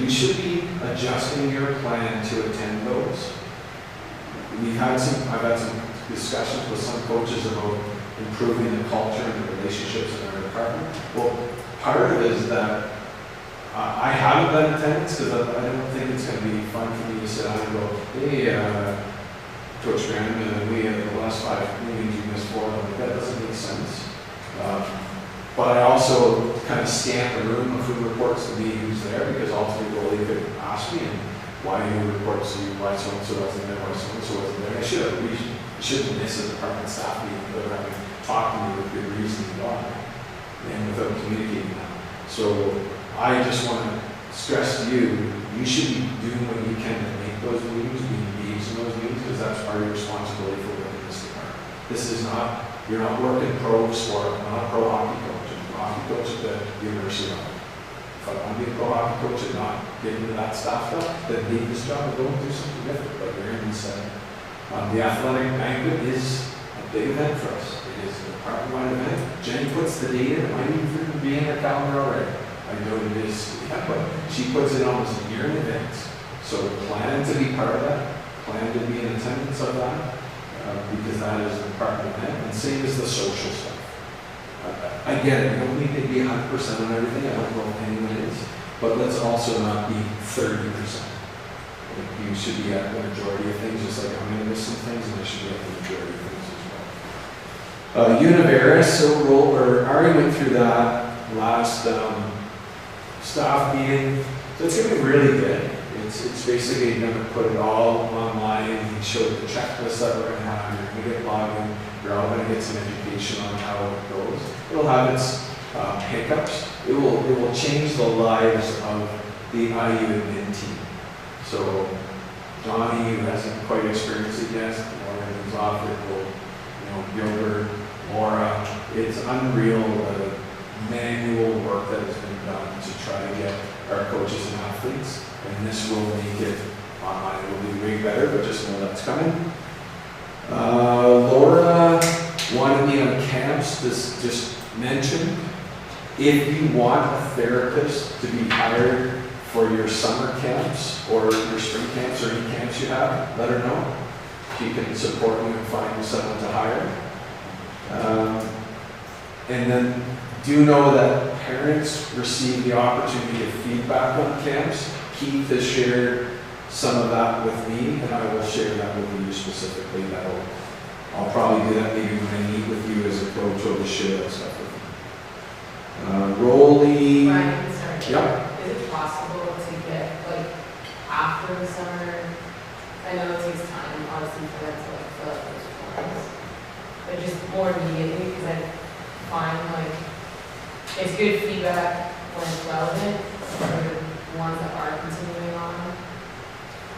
Speaker 8: should be adjusting your plan to attend those. I've had some discussions with some coaches about improving the culture and the relationships in our department. Well, part of it is that I haven't done attendance because I don't think it's going to be fun for me to sit down and go, hey, Coach Graham, we have the last 5 meetings you missed 4 of them. That doesn't make sense. But I also kind of scan the room of who reports to me who's there, because ultimately they could ask me, and why do you report to you, why so-and-so wasn't there, why so-and-so wasn't there. I shouldn't miss a department staff meeting without having talked to me with good reason why, and without communicating that. So I just want to stress to you, you should be doing what you can to make those meetings, be engaged in those meetings, because that's part of your responsibility for working this department. This is not, you're not working pro sport, I'm not a pro hockey coach. I'm a pro hockey coach at the University of Iowa. If I want to be a pro hockey coach and not get into that stuff, then leave this job and go and do something different, like you're in the setting. The athletic banquet is a big event for us. It is a department-wide event. Jenny puts the date in, it might even be in her calendar already. I know it is, yeah, but she puts it almost a year in advance. So plan to be part of that, plan to be in attendance of that, because that is a department event, and same as the social stuff. I get it, we don't need to be 100% on everything, I don't know if anyone is, but let's also not be 30%. You should be at the majority of things, just like I'm going to miss some things, and I should be at the majority of things as well. Univeris, so Ari went through that last staff meeting. So it's gonna be really good. It's basically gonna put it all online and show the checklist that we're gonna have. You're gonna get logged in. You're all gonna get some education on how it goes. It'll have its hiccups. It will change the lives of the IU admin team. So Johnny, who hasn't quite experienced it yet, Lauren's off it, Gilbert, Laura, it's unreal the manual work that has been done to try to get our coaches and athletes, and this will make it online. It will be way better, but just know that's coming. Laura wanted me on camps, just mentioned, if you want a therapist to be hired for your summer camps or your spring camps or any camps you have, let her know. She can support you and find you someone to hire. And then do know that parents receive the opportunity of feedback on camps. Keith has shared some of that with me, and I will share that with you specifically. I'll probably do that maybe when I meet with you as a coach, or share that stuff with you. Rolly.
Speaker 4: Ryan, sorry.
Speaker 8: Yeah.
Speaker 4: Is it possible to get, like, after the summer? I know it takes time, obviously, for them to, like, fill out those forms. But just more immediately, because I find, like, it's good feedback when it's relevant for the ones that are continuing on.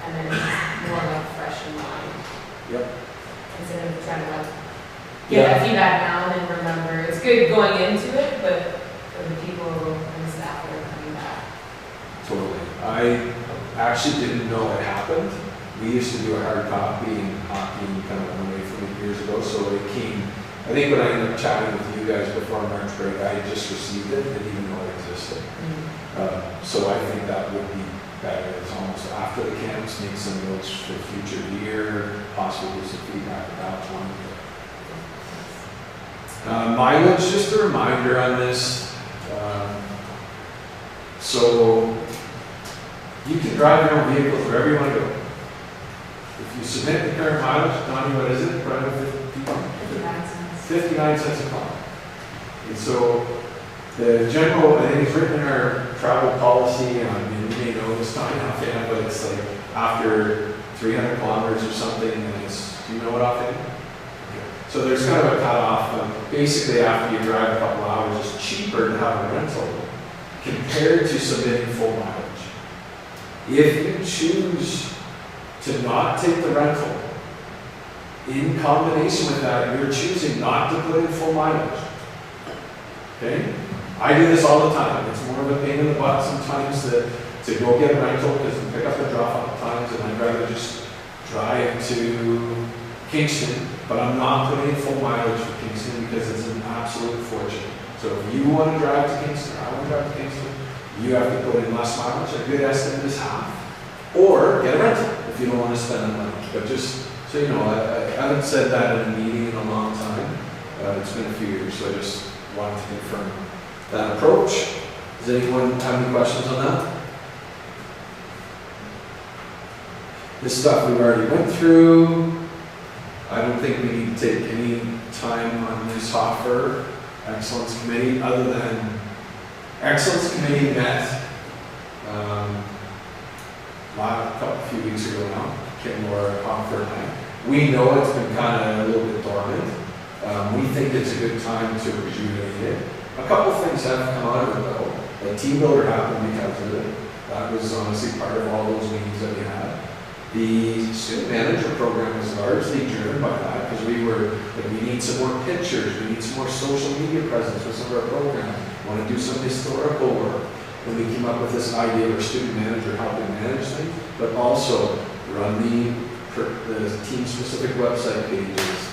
Speaker 4: And then it's more, like, fresh in mind.
Speaker 8: Yep.
Speaker 4: Instead of trying to, like, get that feedback now and then remember. It's good going into it, but for the people and the staff that are coming back.
Speaker 8: Totally. I actually didn't know it happened. We used to do a hard copy in hockey kind of went away from it years ago, so it came, I think when I ended up chatting with you guys before March break, I had just received it, didn't even know it existed. So I think that would be better. It's almost after the camps, make some notes for future year, possibly do some feedback about one. Mileage, just a reminder on this. So you can drive your own vehicles wherever you want to go. If you submit the current mileage, Donnie, what is it? Around 59 cents a car. And so the general, I think it's written in our travel policy, you may know this time offhand, but it's like after 300 kilometers or something, and it's, do you know it offhand? So there's kind of a cutoff. Basically, after you drive a couple hours, it's cheaper to have a rental compared to submitting full mileage. If you choose to not take the rental, in combination with that, you're choosing not to put in full mileage. Okay? I do this all the time. It's more of a pain in the butt sometimes to go get a rental because you pick up and drop off times, and I'd rather just drive to Kingston, but I'm not putting in full mileage for Kingston because it's an absolute fortune. So if you want to drive to Kingston, I want to drive to Kingston, you have to put in less mileage. A good estimate is half. Or get a rental if you don't want to spend the money. But just so you know, I haven't said that in a meeting in a long time. It's been a few years, so I just wanted to confirm that approach. Does anyone have any questions on that? This stuff we've already went through. I don't think we need to take any time on Ms. Hoffer, Excellence Committee, other than Excellence Committee met a few weeks ago now, Kim, Laura, Hoffer, and I. We know it's been kind of a little bit dormant. We think it's a good time to rejuvenate it. A couple things have come out of it though. The team builder happened because of it. That was honestly part of all those meetings that we had. The student manager program was largely driven by that because we need some more pictures, we need some more social media presence with some of our programs. We want to do some historical work. And we came up with this idea of a student manager helping manage things, but also run the team-specific website pages,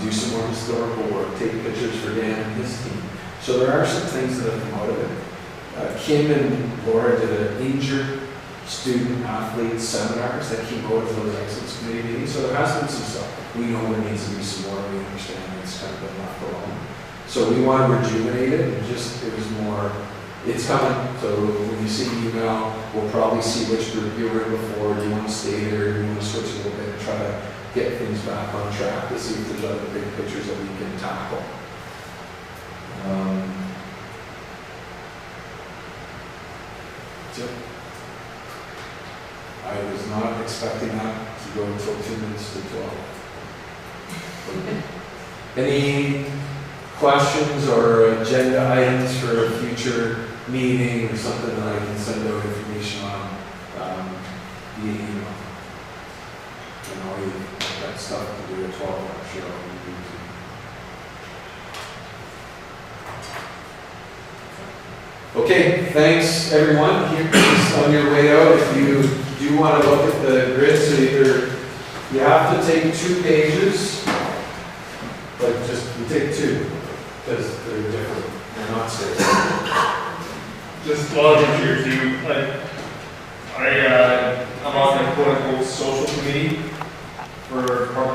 Speaker 8: do some more historical work, take pictures for Dan and his team. So there are some things that have come out of it. Kim and Laura did an injured student athlete seminars that came out of those Excellence Committee meetings. So there has been some stuff. We know there needs to be some more. We understand it's kind of been left alone. So we want to rejuvenate it. It was more, it's coming. So when you see the email, we'll probably see which group you were in before. Do you want to stay there? Do you want to switch a little bit and try to get things back on track to see if there's other big pictures that we can tackle. That's it. I was not expecting that to go until 2 minutes to 12. Any questions or agenda items for a future meeting or something that I can send out information on via email? I know you've got stuff to do at 12, I'm sure I'll be busy. Okay, thanks everyone. Keep this on your way out. If you do want to look at the grid, so either you have to take 2 pages, like just you take 2 because they're different. They're not six.
Speaker 9: Just logic here too, like, I'm on the quote unquote social committee for parking